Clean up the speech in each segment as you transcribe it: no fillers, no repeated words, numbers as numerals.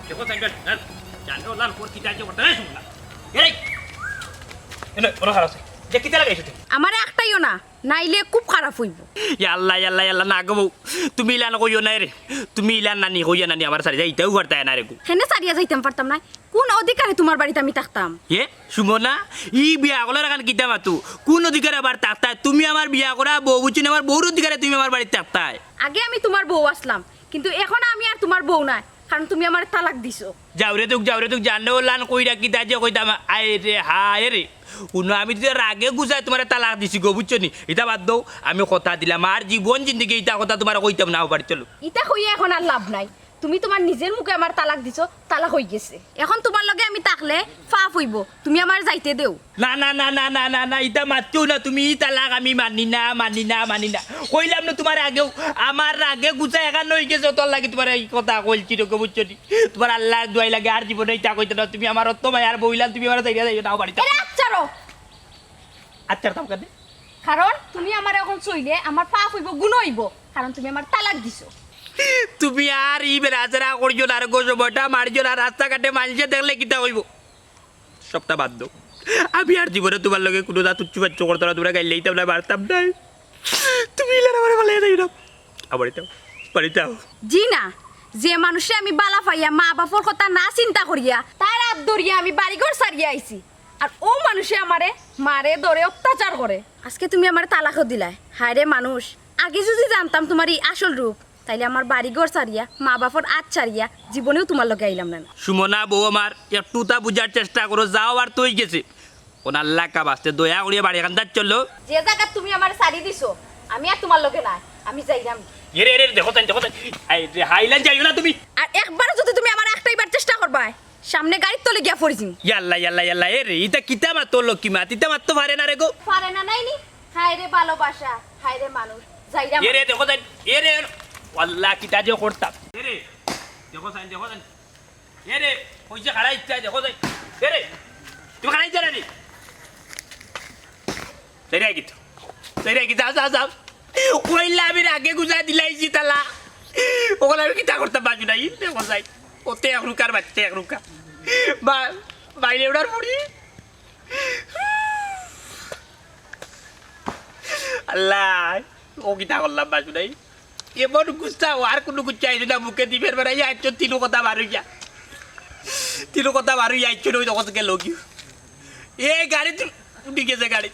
দেখো সাইকেল জানো লাল কোর কি যাচ্ছে করতে নাই শুনলা এই এনে ওরা খারাপ আছে যে কিতা লাগাইছো তুমি আমারে একটাইও না নাইলে খুব খারাপ হইব ইয়াল্লা ইয়াল্লা ইয়াল্লা না গো তুমি ইলান কইও না রে তুমি ইলান নানি কইয়া নানি আমার সারি যাইতেও করতে না রে গো হেনে সারিয়া যাইতাম পারতাম না কোন অধিকারে তোমার বাড়িতে আমি থাকতাম এ সুমনা ই বিয়া করার কারণ কিতা মাতু কোন অধিকারে আবার থাকতায় তুমি আমার বিয়া করা বউ বুঝছি আমার বউর অধিকারে তুমি আমার বাড়িতে থাকতায় আগে আমি তোমার বউ আসলাম কিন্তু এখন আমি আর তোমার বউ নাই কারণ তুমি আমার তালাক দিছো যাওরে তুক জানো লান কইরা কিতা যে কইতাম আয় রে হায় রে উনো আমি তো রাগে গুজাই তোমার তালাক দিছি গো বুঝছো নি এটা বাদ দাও আমি কথা দিলাম আর জীবন জিন্দগি এটা কথা তোমার কইতাম না বাড়ি চলো ইটা হইয়া এখন আর লাভ নাই তুমি তোমার নিজের মুখে আমার তালাক দিছো তালাক হই গেছে এখন তোমার লগে আমি থাকলে ফাফ হইব তুমি আমার যাইতে দেও না না না না না না না এটা মাতছো না তুমি তালাক আমি মানি না কইলাম না তোমার আগেও আমার আগে গুছাই এখান হয়ে গেছে তোর লাগে তোমার এই কথা কইছি তো বুঝছো নি তোমার আল্লাহ দোয়াই লাগে আর জীবনে এটা কইতে না তুমি আমার অত মাই আর বইলাম তুমি আমার যাইয়া যাইও না বাড়িতে আচ্ছারো আচ্ছা তাম কানে কারণ তুমি আমার এখন চইলে আমার ফাফ হইব গুণ হইব কারণ তুমি আমার তালাক দিছো তুমি আর ই বেড়াচেরা করছো না আর গোসবটা মারছো না রাস্তাঘাটে মানুষে দেখলে কিতা হইব সবটা বাদ দাও আমি আর জীবনে তোমার লগে কোনো দা তুচ্ছু বাচ্চু করতো না তোমরা গাইলেই তো না মারতাম না তুমি ইলার আমার ভালো যাই না বাড়িতে জি না যে মানুষে আমি বালা পাইয়া মা বাপর কথা না চিন্তা করিয়া তার হাত ধরিয়া আমি বাড়িঘর সারিয়া আইছি আর ও মানুষে আমারে মারে ধরে অত্যাচার করে আজকে তুমি আমার তালাকও দিলাই হায় রে মানুষ আগে যদি জানতাম তোমার এই আসল রূপ তাইলে আমার বাড়িঘর সারিয়া মা বাপর আজ ছাড়িয়া জীবনেও তোমার লগে আইলাম না সুমনা বউ আমার একটু তা বুঝার চেষ্টা করো যাও আর তুই গেছে ওনার লাকা বাসতে দয়া করিয়া বাড়ি এখান যাচ্ছ যে জায়গা তুমি আমার সারি দিছো আমি আর তোমার লগে নাই আমি যাইলাম এরে দেখো হাইল্যান্ড যাইও না তুমি আর একবার যদি তুমি আমার একটাইবার চেষ্টা করবা সামনে গাড়ির তলে গিয়া পড়িছি ইয়াল্লা এরে ইটা কিতা মাত লক্ষ্মী মা তিতা মাত তো পারে না রে গো পারে না নাইনি হায় রে ভালোবাসা হায় রে মানুষ যাইলাম এরে দেখো এরে আল্লাহ কিতা যে করতাম এরে দেখো এরে কইছে খাড়া ইচ্ছা দেখো এরে তুমি খাড়া ইচ্ছা নি সেরে কি যাও কইলা আমি আগে গুজা দিলাইছি তালা ওগুলো আমি কিতা করতাম বাজু নাই দেখো যাই ওতে এক রুকার বাচ্চা এক রুকা বা বাইরে ওড়ার পড়ি আল্লাহ ও কিতা করলাম বাজু নাই এমন গুচ্ছা আর কোনো গুচ্ছা আইছো না মুখে দিবের বেড়াই আইছো তিনু কথা বারুইয়া আইছো ওই তখন গেল কি এ গাড়ি উঠি গেছে গাড়ি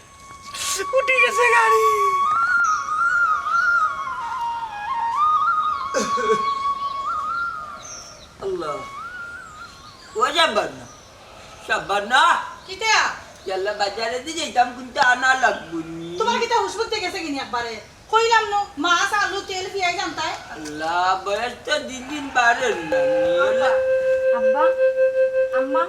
Allah. Wajah barna. Sabarna. কিটা Yalla bazare di jaitam kunta ana lagbuni. তোমার কিটা হুশ করতে গেছে কিনি একবারে কইলাম না মাছ আলু তেল পিয়াই জানতাই Allah bayar to din baren na. আব্বা আম্মা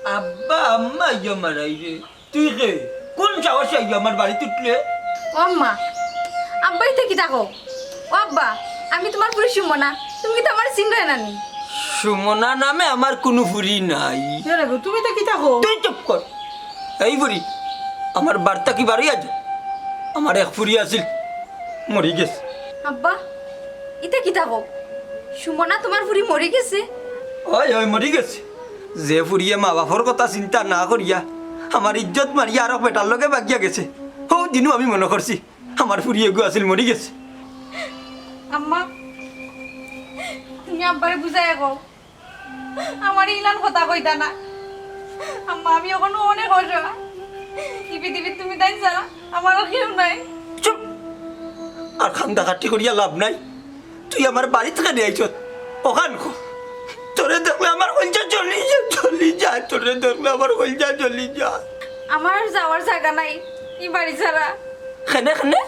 Abba amma jamarai re. Tuই ke কোন সাহসে আমার বাড়ি তুটলে ও আম্মা আব্বাই থেকে থাকো ও আব্বা আমি তোমার পুরো সুমনা তুমি কি তো আমার চিনবে না নি সুমনা নামে আমার কোনো ফুরি নাই তুমি তো কিটা হো তুই চুপ কর এই ফুরি আমার বার্তা কি বাড়ি আছে আমার এক ফুরি আছিল মরি গেছে আব্বা এটা কি থাকো সুমনা তোমার পুরি মরে গেছে ওই মরি গেছে যে ফুরিয়ে মা বাপর কথা চিন্তা না করিয়া আমার ইজ্জত মারিয়া আর বেটার লগে বাগিয়া গেছে ও দিনও আমি মনে করছি আমার ফুরিয়ে গো আছিল মরি গেছে আম্মা তুমি আব্বারে বুঝাই গো আমার ইলান কথা কইতা না আম্মা আমি এখন অনেক অসহায় এই পৃথিবীর তুমি তাই ছাড়া আমারও কেউ নাই চুপ আর খান্দা কাটি করিয়া লাভ নাই তুই আমার বাড়ি থেকে নিয়ে আইছ ওখান তোরে দেখলে আমার কলজা চলি যায় তোরে দেখলে আমার কলজা চলি যায় আমার যাওয়ার জায়গা নাই এই বাড়ি ছাড়া খানে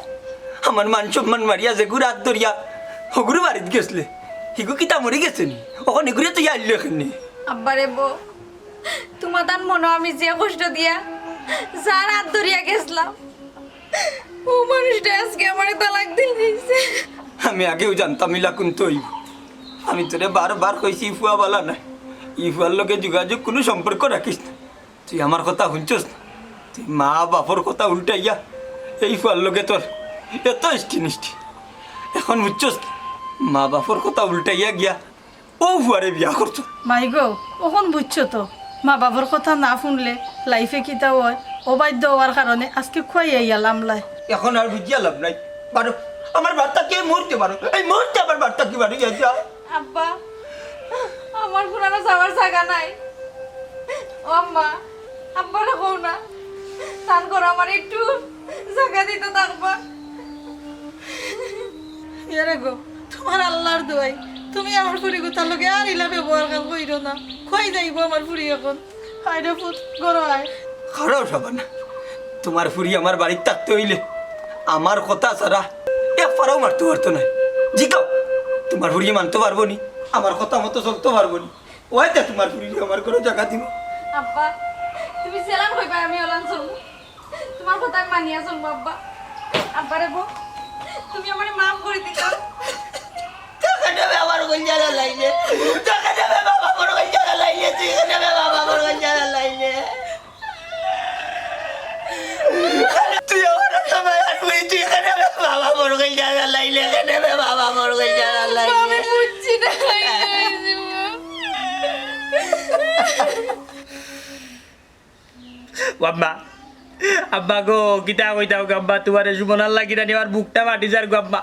আমার মান সম্মান মারিয়া যে গুড় হাত ধরিয়া হগুরু বাড়িত গেছলে হিগু কিতা মরি গেছে নি ওখান এগুড়ে তুই আইলি এখানে আব্বারে বউ তোমার তার মনে আমি যে কষ্ট দিয়া যার হাত ধরিয়া গেছিলাম ও মানুষটা আজকে আমার তালাক দিয়েছে আমি আগেও জানতাম ইলা কোন তুই আমি তোরে বারবার কইছি ইফুয়া বলা নাই ইফুয়ার লগে যোগাযোগ কোনো সম্পর্ক রাখিস না তুই আমার কথা শুনছস না তুই মা বাপর কথা উল্টাইয়া এই ফুয়ার লগে তোর এত ইষ্টি নিষ্টি এখন বুঝছস মা বাপর কথা উল্টাইয়া গিয়া ও ফুয়ারে বিয়া করছো। মাই গো ওখন বুঝছো তো মা বাবার কথা না শুনলে লাইফে কিতা হয় অবাধ্য হওয়ার কারণে আজকে খুয়াই গেলাম লাই। এখন আর বুঝিয়া লাভ নাই, বারো আমার বার্তাকে মরতে পারো, এই মুহূর্তে আমার বার্তা কি বাড়ি যাই যা। আব্বা আমার পুরানো যাওয়ার জায়গা নাই। ও আম্মা আব্বারে কও না তান করে আমার একটু জায়গা দিতে থাকবা। ইয়ারে গো তোমার আল্লাহর দোয়াই তুমি আমার ফুরি কোথার লগে আর ইলা ব্যবহার কাল কইরো না, খুয়াই যাইব আমার ফুরি এখন। হায়রে পুত গরো আয়। খারাপ সবার না, তোমার ফুরি আমার বাড়ির থাকতে হইলে আমার কথা ছাড়া এক পারাও মারতে পারতো না। জিকাও তোমার ফুরি মানতে পারবো নি, আমার কথা মতো চলতে পারবো নি, ওইটা তোমার ফুরি আমার কোনো জায়গা দিব। আব্বা তুমি সেলাম হইবা আমি ওলান চলবো, তোমার কথা আমি মানিয়া চলবো। আব্বা আব্বারে বউ তুমি আমারে মাফ করে দিও। টাকা দেবে আমার গঞ্জারা লাইনে, টাকা দেবে বাবা বড় গঞ্জারা লাইনে, টাকা দেবে বাবা বড় গঞ্জারা লাইনে। তুই আমার সময় আর তুই টাকা দেবে বাবা বড় গঞ্জারা লাইনে, টাকা দেবে বাবা বড় গঞ্জারা লাইনে। আমি বুঝছি না আব্বা আব্বা গো কিতা কইতাও গো আব্বা, তোমার সুমনার লাগি না আমার বুকটা মাটি যার গো আব্বা।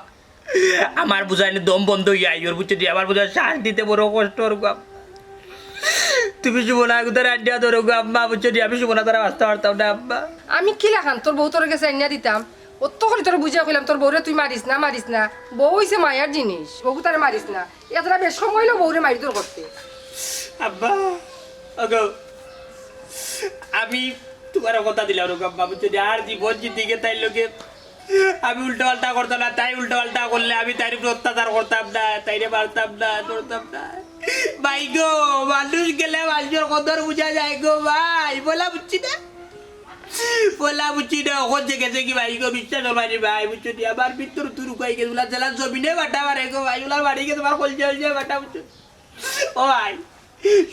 আমার বুঝাইনি দম বন্ধ হইয়া আইওর বুঝছো দি, আমার বুঝা শ্বাস দিতে বড় কষ্ট ওর গো। তুমি সুমনা কোথায় আড্ডা ধরো গো আব্বা, বুঝছো দি আমি সুমনা দ্বারা বাঁচতে পারতাম না আব্বা। আমি কি লাখান তোর বউ তোর কাছে আইনা দিতাম, অত করে তোর বুঝিয়া কইলাম তোর বউরে তুই মারিস না মারিস না, বউ হইছে মায়ার জিনিস, বউ তারে মারিস না। এতটা বেশ সময় হইলো বউরে মারি তোর করতে। আব্বা ওগো আমি তোমার কথা দিলাম রো আব্বা, বুঝছো দি আর জীবন জিদিকে তাই লোকে আমি উল্টো পাল্টা করতাম না, তাই উল্টো পাল্টা করলে আমি তাই উপরে অত্যাচার করতাম না, তাইরে মারতাম না, ধরতাম না। ভাই গো মানুষ গেলে মানুষের কদর বুঝা যায় গো ভাই, বলা বুঝছি না বলা বুঝছি না। ওখন যে গেছে কি ভাই গো বিশ্বাস হবানি ভাই, বুঝছো দি আমার ভিতর তুই রুকাই গেছে ওলা জেলার জমিনে বাটা মারে গো ভাই, ওলার বাড়ি গেছে তোমার কলজে হলজে বাটা, বুঝছো। ও ভাই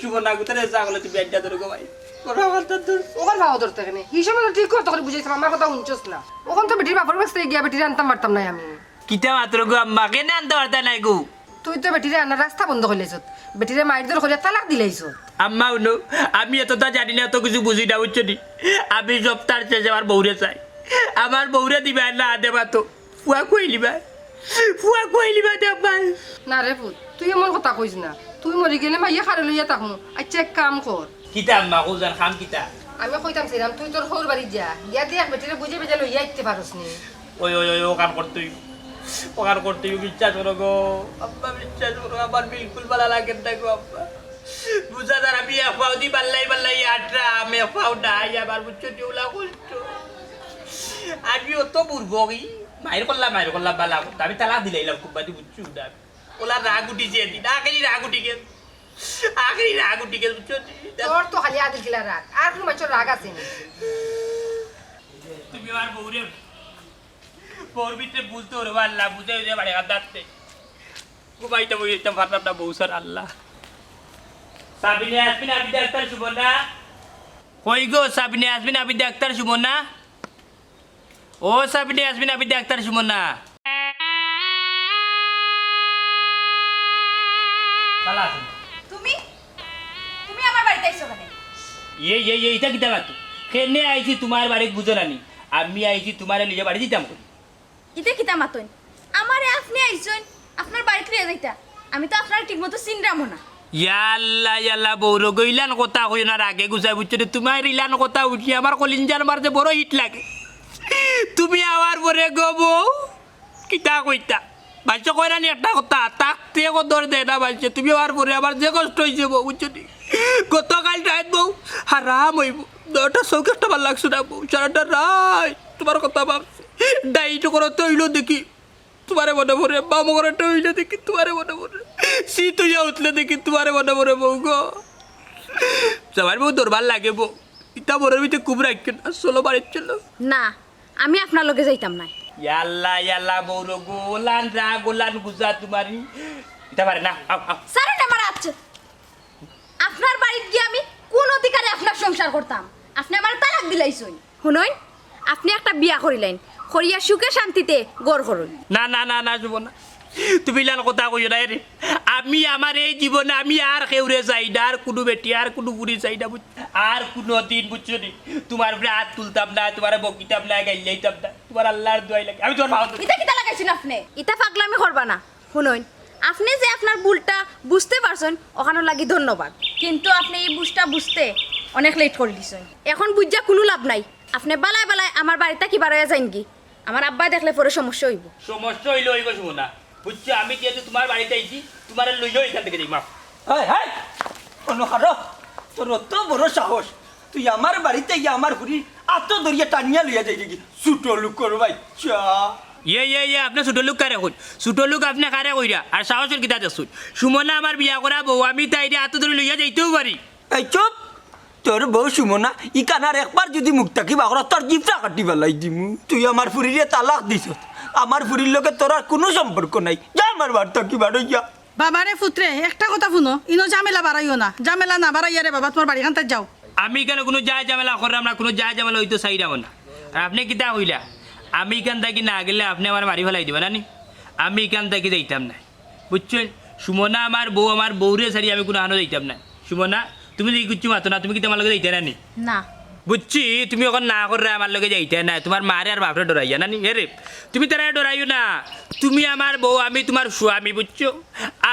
সুবর্ণা কোথায় চাকলে তুমি আড্ডা ধরো গো ভাই, ওখান ভাও ধরতে কেনে এই সময় তো ঠিক করে তখন বুঝাইছিলাম, আমার কথা শুনছস না। ওখান তো বেটির বাপর কাছ থেকে গিয়া বেটিরে আনতাম পারতাম না আমি। কিতা মাত্র গো আম্মা কেনে আনতে পারতা নাই গো। তুই তো বেটিরে আনার রাস্তা বন্ধ করলেছ, বেটিরে মাইর দর করে তালাক দিলাইছ। আম্মা উনো আমি এতটা জানি না, এত কিছু বুঝি না, বুঝছো নি। আমি সপ্তাহ শেষে আমার বউরে চাই, আমার বউরে দিবা না দেবা তো ফুয়া কইলিবা, ফুয়া কইলিবা দেবা না রে পুত তুই এমন কথা কইস না, তুই মরি গেলে মাইয়া খারে লইয়া থাকো। আচ্ছা এক কাম কর, কিতা আম্মা কোজান খাম কিতা। আমি কইতাম ছিলাম তুই তোর সৌর বাড়ি যা, গিয়া দেখ বেটিরে বুঝে বেজা লইয়া আইতে পারস নি। ওই ওই ওই ওখান করতেই ওখান করতেই বিশ্বাস করো গো আব্বা, বিশ্বাস করো আমার বিলকুল ভালো লাগে না গো আব্বা। বুঝা যারা আমি এফাও দি পাল্লাই আটরা আমি এফাও নাই আমার, বুঝছো দিওলা কষ্ট। আমি অত বুড়বি মায়ের করলাম বালা করতে, আমি তালা দিলাইলাম খুব বাদি, বুঝছো না। ওলা রাগ উঠিছে এদিন, আখেরি রাগ উঠি গেল, আখেরি রাগ উঠি গেল, বুঝছো। তোর তো খালি আদিল কিলা রাগ, আর কোনো মানুষের রাগ আছে না। তুমি আমার বউর ভিতরে বুঝতে পারবো আল্লাহ, বুঝে বুঝে বাড়ি হাত দাঁড়তে ঘুমাইতে বইতে পারতাম না বউ স্যার আল্লাহ। সাবিনে আসবিন আপনি ডাক্তার সুবর্ণা কই গো, সাবিনে আসবিন আপনি ডাক্তার সুবর্ণা, ও সাবিনে আসবিন আপনি ডাক্তার সুবর্ণা। তুমি তুমি আমার বাড়িতে আইছো কেন? এইটা কিতা মাতো কেনে আইছি তোমার বাড়ি বুঝো নানি, আমি আইছি তোমার নিজে বাড়ি দিতাম করি। ইতে কিতা মাতইন আমারে আপনি আইছেন আপনার বাড়িতে লিয়ে যাইতা, আমি তো আপনার ঠিকমতো চিনরামো না। ইয়াল্লা ইয়াল্লা বৌর গো ইলান কথা কই না আগে গুছাই, বুঝছো তোমার ইলান কথা উঠি আমার কলিঞ্জার মারতে বড় হিট লাগে। তুমি আমার পরে গো বউ কিতা কইতা বাচ্চা কই রানি একটা কথা তাকতে কদর দেয় না বাচ্চা, তুমি আমার পরে আমার যে কষ্ট হয়েছে বউ, বুঝছো গতকাল রাত বউ হারাম হইব, ওটা চৌকেশটা ভাল লাগছে না বউ, সারাটা রাত তোমার কথা ভাবছি, ডাইটো করতে হইলো দেখি তোমারে মনে পড়ে, বাম করাটা হইলে দেখি তোমারে মনে পড়ে, শীত হইয়া উঠলে দেখি তোমারে মনে পড়ে বউ গো। সবার বউ দরবার লাগে বউ, ইটা বরের ভিতরে খুব রাখছে না, চলো বাড়ির চলো। না আমি আপনার লগে যাইতাম না। ইয়াল্লা ইয়াল্লা বউর গোলান রা গোলান গুজা তোমারি এটা পারে না। সারেন আমার আচ্ছা আপনার বাড়িতে গিয়ে আমি কোন অধিকারে আপনার সংসার করতাম? আপনি আমার তালাক দিলাইছুন। শুনুন আপনি একটা বিয়া করিলেন, করিয়া সুখে শান্তিতে গড় করুন। না না না না শুভ না, তুমি ইলান কথা কইও না রে, আমি আমার এই জীবনে আমি আর কেউরে চাই না, আর কোনো বেটি আর কোনো বুড়ি চাই না, আর কোনো দিন বুঝছো নি তোমার উপরে হাত তুলতাম না, তোমার বকিতাম না, গাইলাইতাম না, তোমার আল্লাহর দোয়াই লাগে। আমি তোমার ভালো ইটা কিতা লাগাইছেন আপনি? ইটা পাগলামি করবা না। শুনুন, আপনি যে আপনার ভুলটা বুঝতে পারছেন ওখানে লাগি ধন্যবাদ, কিন্তু আপনি এই বুঝটা বুঝতে অনেক লেট করে দিছেন। এখন বুঝা কোনো লাভ নাই। আপনি বালায় বালায় আমার বাড়িতে কি বাড়াইয়া যাইন কি? আমার আব্বাই দেখলে পরে সমস্যা হইব। সমস্যা হইলে হইব শুনো বুঝছো, আমি যেহেতু তোমার বাড়িতে আইছি তোমার লইও এখান থেকে যাই মাফ। হাই হাই অনুহার, তোর অত বড় সাহস, তুই আমার বাড়িতে গিয়ে আমার ঘুরি আত দরিয়া টানিয়া লইয়া যাই কি? ছোট লোক কর ভাই চা। ইয়ে আপনি ছোট লোক কারে কই? ছোট লোক আপনি কারে কইরা? আর সাহসের কিতা দেখুন, সুমনা আমার বিয়া করা বউ, আমি তাই হাত ধরে লইয়া যাইতেও পারি। এই চুপ, তোর বউ সুমনা ই কানার একবার যদি মুখ থাকি বাঘরা তোর জিপটা কাটি পেলাই দিমু। তুই আমার ফুরিরে তালাক দিছ, আমার ফুরির লগে তোর আর কোনো সম্পর্ক নাই। যা আমার বাড়ি থাকি বাড়ি যা। বাবারে পুত্রে একটা কথা শুনো, ইনো ঝামেলা বাড়াইও না, ঝামেলা না বাড়াইয়া রে বাবা তোমার বাড়ি খানতে যাও। আমি কেন কোনো যায় ঝামেলা করলাম না, কোনো যায় ঝামেলা হইতো চাইরাম না। আর আপনি কিতা হইলা, আমি এখান থেকে না গেলে আপনি আমার মারি ফেলাই দিবেন না? আমি এখান থেকে যাইতাম না বুঝছেন। সুমনা আমার বউ, আমার বউরে সারি আমি কোনো আনো যাইতাম না। সুমনা তুমি যদি কিচ্ছু মাতো না, তুমি কি তোমার লগে যাইতে না নি? না বুঝছি, তুমি এখন না করে আমার লগে যাইতে না, তোমার মারে আর বাপরে ডরাইয়া না নি? রে তুমি তারা ডরাইও না, তুমি আমার বউ, আমি তোমার স্বামী বুঝছো।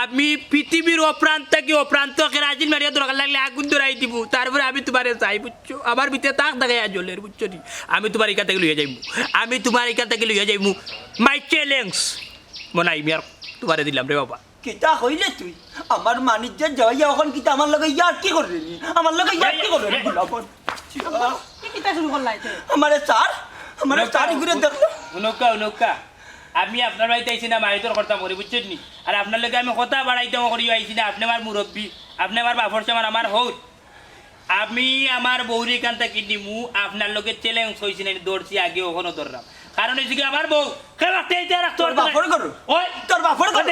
আমি পৃথিবীর অপ্রান্ত কি অপ্রান্তকে রাজিন মারিয়া দরকার লাগলে আগুন ধরাই দিব, তারপরে আমি তোমারে চাই বুঝছো। আমার ভিতরে তাক দেখাইয়া জ্বলের বুঝছো নি। আমি তোমার এখান থেকে লইয়া যাইব, আমি তোমার এখান থেকে লইয়া যাইব। মাই চ্যালেঞ্জ মনাই মিয়ার তোমারে দিলাম রে বাবা। কিতা হইলে তুই আমার মানিজ্য যাইয়া এখন কিতা আমার লগে ইয়ার কি করলি? আমার লগে ইয়ার কি করলি? কি কিতা শুরু করলাই তুই? আমারে চার আমারে চারি ঘুরে দেখলো। নৌকা আমি আপনার বাড়িতে আইসি না, মারিতর কথা করি বুঝছেন নি। আর আপনার লগে আমি কথা বাড়াইতাম করিও আইসি না। আপনি আমার মুরব্বী, আপনি আমার বাপর সামার আমার হৌত। আমি আমার বউরি এখান থেকে নিমু, আপনার লগে চ্যালেঞ্জ হয়েছি না, দৌড়ছি আগে ওখানে ধরলাম। কারণ হয়েছে কি আমার বউ তোর বাপর করো, তোর বাপর করো,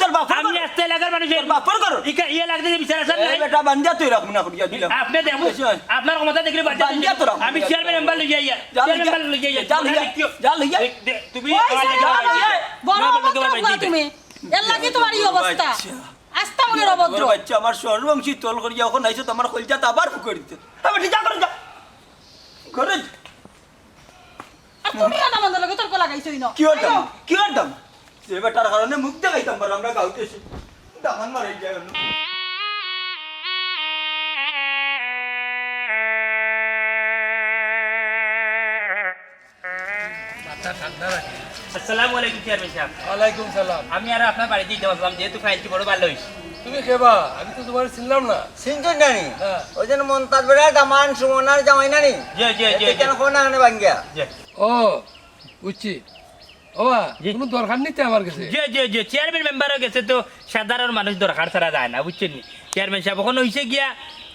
তোর বাপর আমি আসতে এলাকার মানুষের বাপর করো। ইয়ে লাগছে যে বিচার আছেন নাই? বেটা বান্ধিয়া তুই রাখুন না করিয়া দিলাম। আপনি দেখুন আপনার ক্ষমতা দেখলে বান্ধিয়া তো রাখুন। আমি চেয়ারম্যান মেম্বার লইয়া ইয়া, যা চেয়ারম্যান মেম্বার লইয়া ইয়া, যা লইয়া যা লইয়া তুমি বড় অভদ্র তুমি, এর লাগি তোমার এই অবস্থা। আস্তা মনের অভদ্র বাচ্চা আমার সর্বংশী তোল করিয়া এখন আইছো, তোমার কলজা তো আবার ফুক দিতে। আমি ঠিক করে যা ঘরে। আর তুমি না আমাদের লগে তর্ক লাগাইছই না। কি হতাম যে বেটার কারণে মুখ দেখাইতাম পার আমরা গাউতে এসে দামান মারাই যায় না। আসসালামু আলাইকুম চেয়ারম্যান সাহেব। ওয়ালাইকুম সালাম। আমি আর আপনার বাড়িতে যেতে পারলাম, যেহেতু ফাইলটি বড় ভালো হয়েছে। তুমি কেবা? আমি তো তোমার চিনলাম না। সিনজন জানি হ্যাঁ। ওই জন্য মন্তাজ বেড়া দামান সুমনার জামাই নানি জি জি জি কেন কোনা আনে বাঙ্গিয়া জি ও বুঝছি। ও কোনো দরকার নিতে আমার কাছে। জি জি জি চেয়ারম্যান মেম্বারও গেছে, তো সাধারণ মানুষ দরকার ছাড়া যায় না বুঝছেন নি। চেয়ারম্যান সাহেব ওখানে হয়েছে গিয়া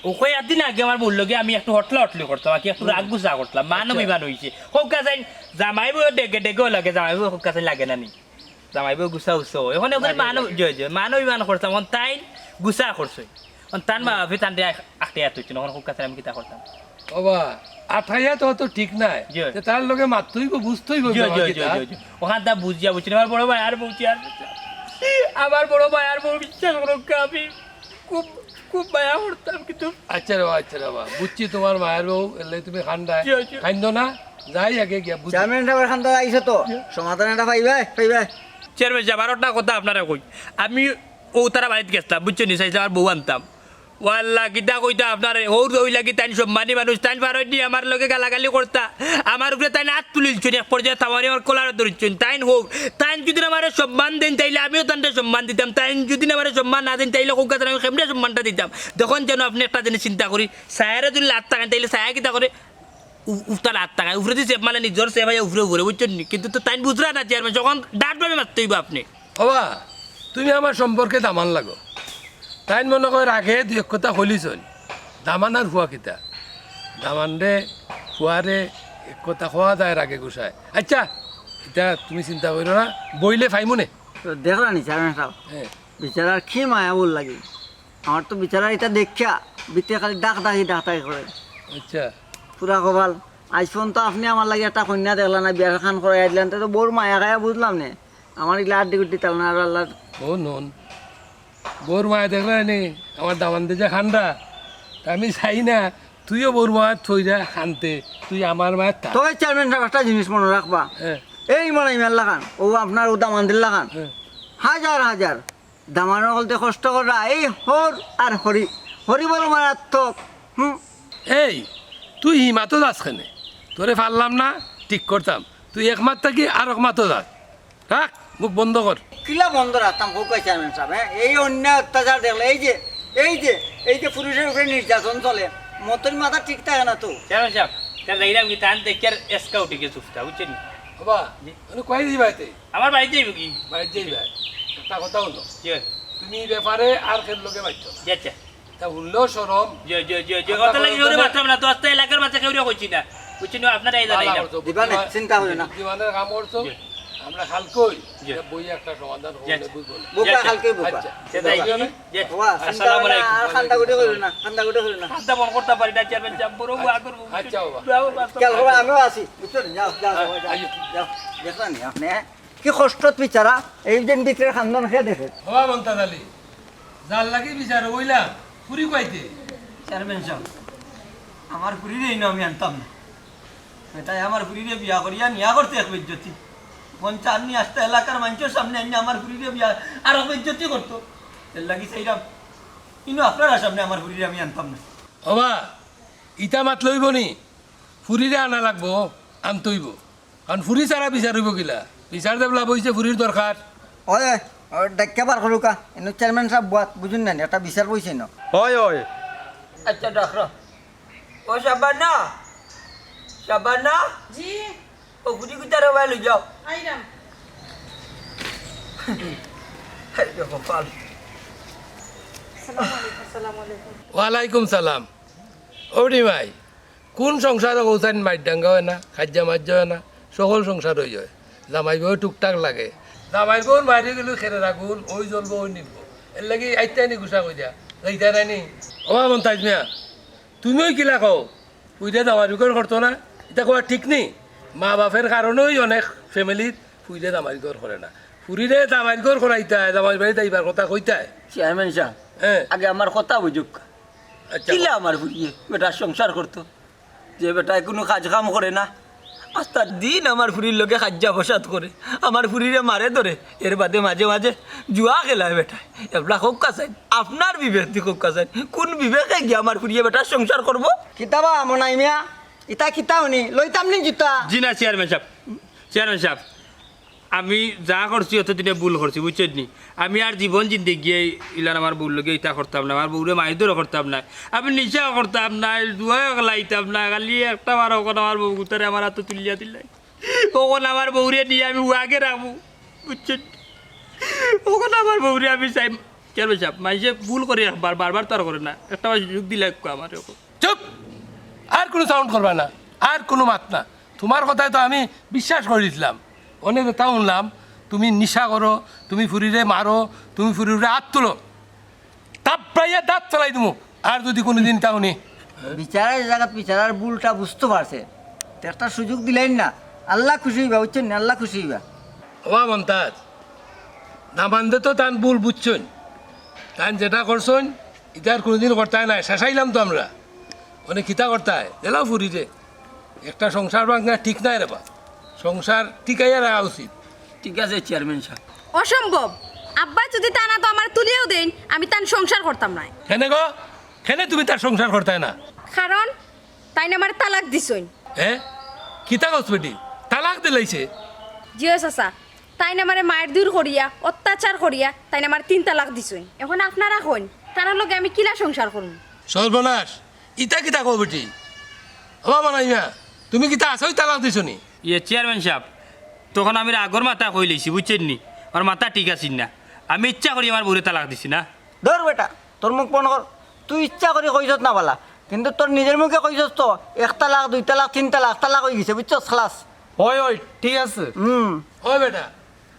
ওকে একদিন আগে আমার বললো গিয়ে আমি একটু হটলি করতাম, আর কি একটু রাগ গুছা করতাম, মানব বিমান হয়েছে। হোক কাছে জামাই বউ ডেকে ডেকেও লাগে, জামাই বউ হোক কাছে লাগে না নি, জামাই বউ গুছা উৎস ওখানে ওখানে মানব মানব বিমান করতাম। এখন তাই গুছা করছে, তান মা ভাবি তান আটে এত হচ্ছে না, হোক কাছে আমি কিতা করতাম। বাবা আঠাইয়া তো ঠিক নাই, জি। তার লগে মাতইব বুঝতইব। ওখান তা বুঝিয়া বুঝছি আমার বড় ভাই আর বলছি আর আমার বড় ভাই আর বউ বিশ্বাস করো আমি খুব খুব মায়া করতাম, কিন্তু আচ্ছা রে বাবা বুঝছি তোমার মায়ের বউ এলে তুমি খান্দায় জি, জি। খাইন্দ না, যাই আগে গিয়া বুঝছি। চেয়ারম্যান সাহেবের খান দাদা আইছে তো সমাধান এটা পাইবে চেয়ারম্যান সাহেব আরোটা কথা আপনারা কই, আমি ও তারা বাড়িতে গেছিলাম বুঝছো নি, চাইছে আমার বউ আনতাম। ওয়াল্লা কিতা কইতা আপনার হৌর ওই লাগি তাই সম্মানী মানুষ, তাই পারো নি আমার লগে গালাগালি করতা, আমার উপরে তাই হাত তুলিলছেন, এক পর্যায়ে তামারি আমার কোলার ধরছেন। তাই হৌর তাই যদি আমার সম্মান দেন তাইলে আমিও তান্তে সম্মান দিতাম, তাই যদি আমার সম্মান না দেন তাইলে কোকা আমি কেমনে সম্মানটা দিতাম। তখন যেন আপনি একটা জিনিস চিন্তা করি, সায়ারে যদি লাত টাকান তাইলে সায়া কিতা করে উফতার হাত টাকায় উপরে দিয়ে চেপ মানে নিজের চেপ হয় উপরে উপরে বুঝছেন নি, কিন্তু তো তাই বুঝরা না চেয়ারম্যান, যখন ডাটভাবে মারতে হইব আপনি। বাবা তুমি আমার সম্পর্কে দামান লাগো, তাই মনে করে রাখে দুই এক কথা হলিছন দামান আর ফুয়া কিতা দামান রে ফুয়ারে এক কথা খোয়া যায় রাগে গুছায়। আচ্ছা এটা তুমি চিন্তা করো না, বইলে ফাইমুনে দেখলা নি চেয়ারম্যান সাহেব হ্যাঁ। বিচারার কি মায়া বল লাগে আমার তো বিচারার এটা দেখা বিতে খালি ডাক করে আচ্ছা পুরা কপাল। আজ পর্যন্ত আপনি আমার লাগে একটা কন্যা দেখলেন না, বিয়ার খান করে দিলেন, তো বড় মায়া খায়া বুঝলাম না আমার এগুলো আড্ডি গুড্ডি তাল না আর আল্লাহ ও নন বউর মায়া দেখলে নি আমার দামান দিয়ে যে খান্ডা তা আমি চাই না তুইও বউর মায়ের থই যা খানতে তুই আমার মায়ের তা তবে চেয়ারম্যান সাহেব একটা জিনিস মনে রাখবা হ্যাঁ এই মনাই মিয়ার লাগান ও আপনার ও দামানদের লাগান হ্যাঁ। হাজার হাজার দামানোর বলতে কষ্ট করা এই হর আর হরি হরি বল মারাত্মক এই তুই হিমাতো যাস কেনে তোরে পারলাম না ঠিক করতাম তুই এক মাস থাকি আর এক মাতো যাস রাখ মুখ বন্ধ কর কিলা বন্ধ রাখতাম হোক চেয়ারম্যান সাহেব হ্যাঁ এই অন্যায় অত্যাচার দেখলে এই যে পুরুষের উপরে নির্যাতন চলে মতন মাথা ঠিক থাকে না তো চেয়ারম্যান সাহেব তার রাইরাম কি তান দেখে আর এসকা উঠে গেছে চুপটা বুঝছেন বাবা আমি কয়ে দিই ভাইতে আমার বাড়িতে যাইব কি বাড়িতে যাই ভাই একটা কথা হলো জি তুমি ব্যাপারে আর খেল লোকে পাইছ না জি আচ্ছা তা উল্লেও সরম জি কথা লাগি ওরে বাতরাম না তো আস্তে এলাকার বাচ্চা কেউ কইছি না বুঝছেন আপনারা এই জানাই না দিবা না, চিন্তা হবে না। দিবানের কাম করছো আমরা খাল কই জি। বই একটা সমাধান জি। হলে বুঝবো না। বুকা আচ্ছা। কালকে বুকা আচ্ছা সেটাই জি বাবা, চিন্তা আসসালামু হবে না, আলাইকুম আর খান্দা গুটে করিল না খান্দা গুটে করিল না খাদ্য মন করতে পারি না চেয়ারম্যান সাহেব বড় বুয়া করব আচ্ছা বাবা। কেন বাবা আমিও আছি বুঝছো যাও যাও যাও, যাও যাও দেখলেন আপনি কি কষ্টত বিচারা এই যে ভিতরে খান্দন খেয়ে দেখে হওয়া মন্তাজ আলী যার লাগি বিচার ওইলাম পুরি কইতে চেয়ারম্যান সাহেব আমার পুরীরেই না আমি আনতাম না এটাই আমার পুরীরে বিয়া করিয়া নিয়া করতে এক বেজ্জতি পঞ্চান নিয়ে আসতে এলাকার মানুষের সামনে আনি আমার পুরীরে বিয়া আর এক বেজ্জতি করতো এর লাগি সেইরাম কিন্তু আপনারা সামনে আমার পুরীরে আমি আনতাম না হবা ইটা মাত লইব নি ফুরিরে আনা লাগবো আনতইব কারণ ফুরি ছাড়া বিচার হইব কিলা বিচার দেবলা বইছে ফুরির দরকার ওই ডাক্কা বার করুকা এনে চেয়ারম্যান সাহেব বুয়াত বুঝুন না একটা বিচার বইছে না হয় হয় আচ্ছা ডাক্তার ও সাবানা সাবানা জি ও গুটি গুটারে বাইরে যাও আইরাম কপাল ওয়ালাইকুম সালাম ওডি মাই কোন সংসার কৌসান মাইডাঙ্গা হয় না খাদ্যা মার্য হয় না সকল সংসার হয়ে যায় জামাই বউ টুকটাক লাগে জামাই বউ মারি গেলে খেরে রাখুন ওই জ্বলবো ওই নিব এর লাগি আইতাই নি গুছা কই দিয়া যাইতা নাইনি ও মন্তাজ মিয়া তুমিও কিলা কও পুইদে জামাই বিকর করতো না এটা কোয়া ঠিক নেই মা বাপের কারণেই অনেক ফ্যামিলির পুইদে জামাই ঘর করে না ফুরিরে জামাই ঘর করাইতায় জামাই বাড়িতে এইবার কথা কইতায় চেয়ারম্যান সাহেব হ্যাঁ আগে আমার কথা বুঝুক আচ্ছা কিলা আমার বুঝিয়ে বেটা সংসার করতো যে বেটায় কোনো কাজ কাম করে না আস্তার দিন আমার ফুরির লোকে খাজ্জা বসাত করে আমার ফুরিরে মারে ধরে এর বাদে মাঝে মাঝে জুয়া খেলায় বেটায় এবলা হোক কাছেন আপনার বিবেক দি হোক কাছেন কোন বিবেকে গিয়ে আমার ফুরিয়ে বেটার সংসার করবো কিতাবা মনাই মিয়া ইতা কিতাও নি লইতাম নি জুতা জি না চেয়ারম্যান সাহেব আমি যা করছি অতদিনে ভুল করছি বুঝছেন নি আমি আর জীবন জিন্দেগি ইলান আমার বউর লোকে ইটা করতাম না আমার বউরে মাইদরও করতাম না আমি নিশা করতাম না জুয়াও লাইতাম না খালি একটা বার ওখানে আমার বউ গুতারে আমার হাতে তুলিয়া দিলাই ওখানে আমার বউরে নিয়ে আমি উয়াকে রাখবো বুঝছেন ওখানে আমার বউরে আমি চাই চেয়ারম্যান সাহেব মাইসে ভুল করে বারবার তো আর করে না একটা সুযোগ দিলে আমার চুপ আর কোনো সাউন্ড করবা না আর কোনো মাত না তোমার কথায় তো আমি বিশ্বাস করে দিছিলাম অনেক তা শুনলাম তুমি নিশা করো তুমি ফুরিরে মারো তুমি ফুরিরে হাত তুলো তাপ প্রায় দাঁত চালাই তুমি আর যদি কোনোদিন তাও নি বিচারের জায়গাত বিচারার ভুলটা বুঝতে পারছে তো একটা সুযোগ দিলেন না আল্লাহ খুশি হইবা বুঝছেন না আল্লাহ খুশি হইবা ও মমতাজ নামান্দে তো তান ভুল বুঝছেন তান যেটা করছেন এটা আর কোনোদিন করতায় নাই শেষাইলাম তো আমরা অনেক খিতা করতায় এলাও ফুরিরে একটা সংসার ভাঙা ঠিক নাই রে বা সংসার টিকাইয়া রাখা উচিত ঠিক আছে চেয়ারম্যান সাহেব অসম্ভব আব্বা যদি তা না তো আমার তুলিয়েও দেন আমি তার সংসার করতাম না কেনে গো কেনে তুমি তার সংসার করতায় না কারণ তাই না আমার তালাক দিছইন হ্যাঁ কিতা গছ বেটি তালাক দিলাইছে জিও চাচা তাই না আমারে মায়ের দূর করিয়া অত্যাচার করিয়া তাই না আমার 3 তালাক দিছইন এখন আপনারা কইন তার লগে আমি কিলা সংসার করুন সর্বনাশ ইটা কিতা কো বেটি ও মানাই মিয়া তুমি কিতা আসই তালাক দিছো নি চেয়ারম্যান সাহেব তখন আমি আগর মাথা কই লইছি বুঝছেন নি আমার মাথা ঠিক আছিল না আমি ইচ্ছা করি আমার বউরে তালাক দিছি না ধর বেটা তোর মুখ বন্ধ কর তুই ইচ্ছা করে কইছত না বলা কিন্তু তোর নিজের মুখে কইছস তো 1 তালাক 2 তালাক 3 তালাক তালাক হয়ে গেছে বুঝছস খালাস হয় হয় ঠিক আছে হয় বেটা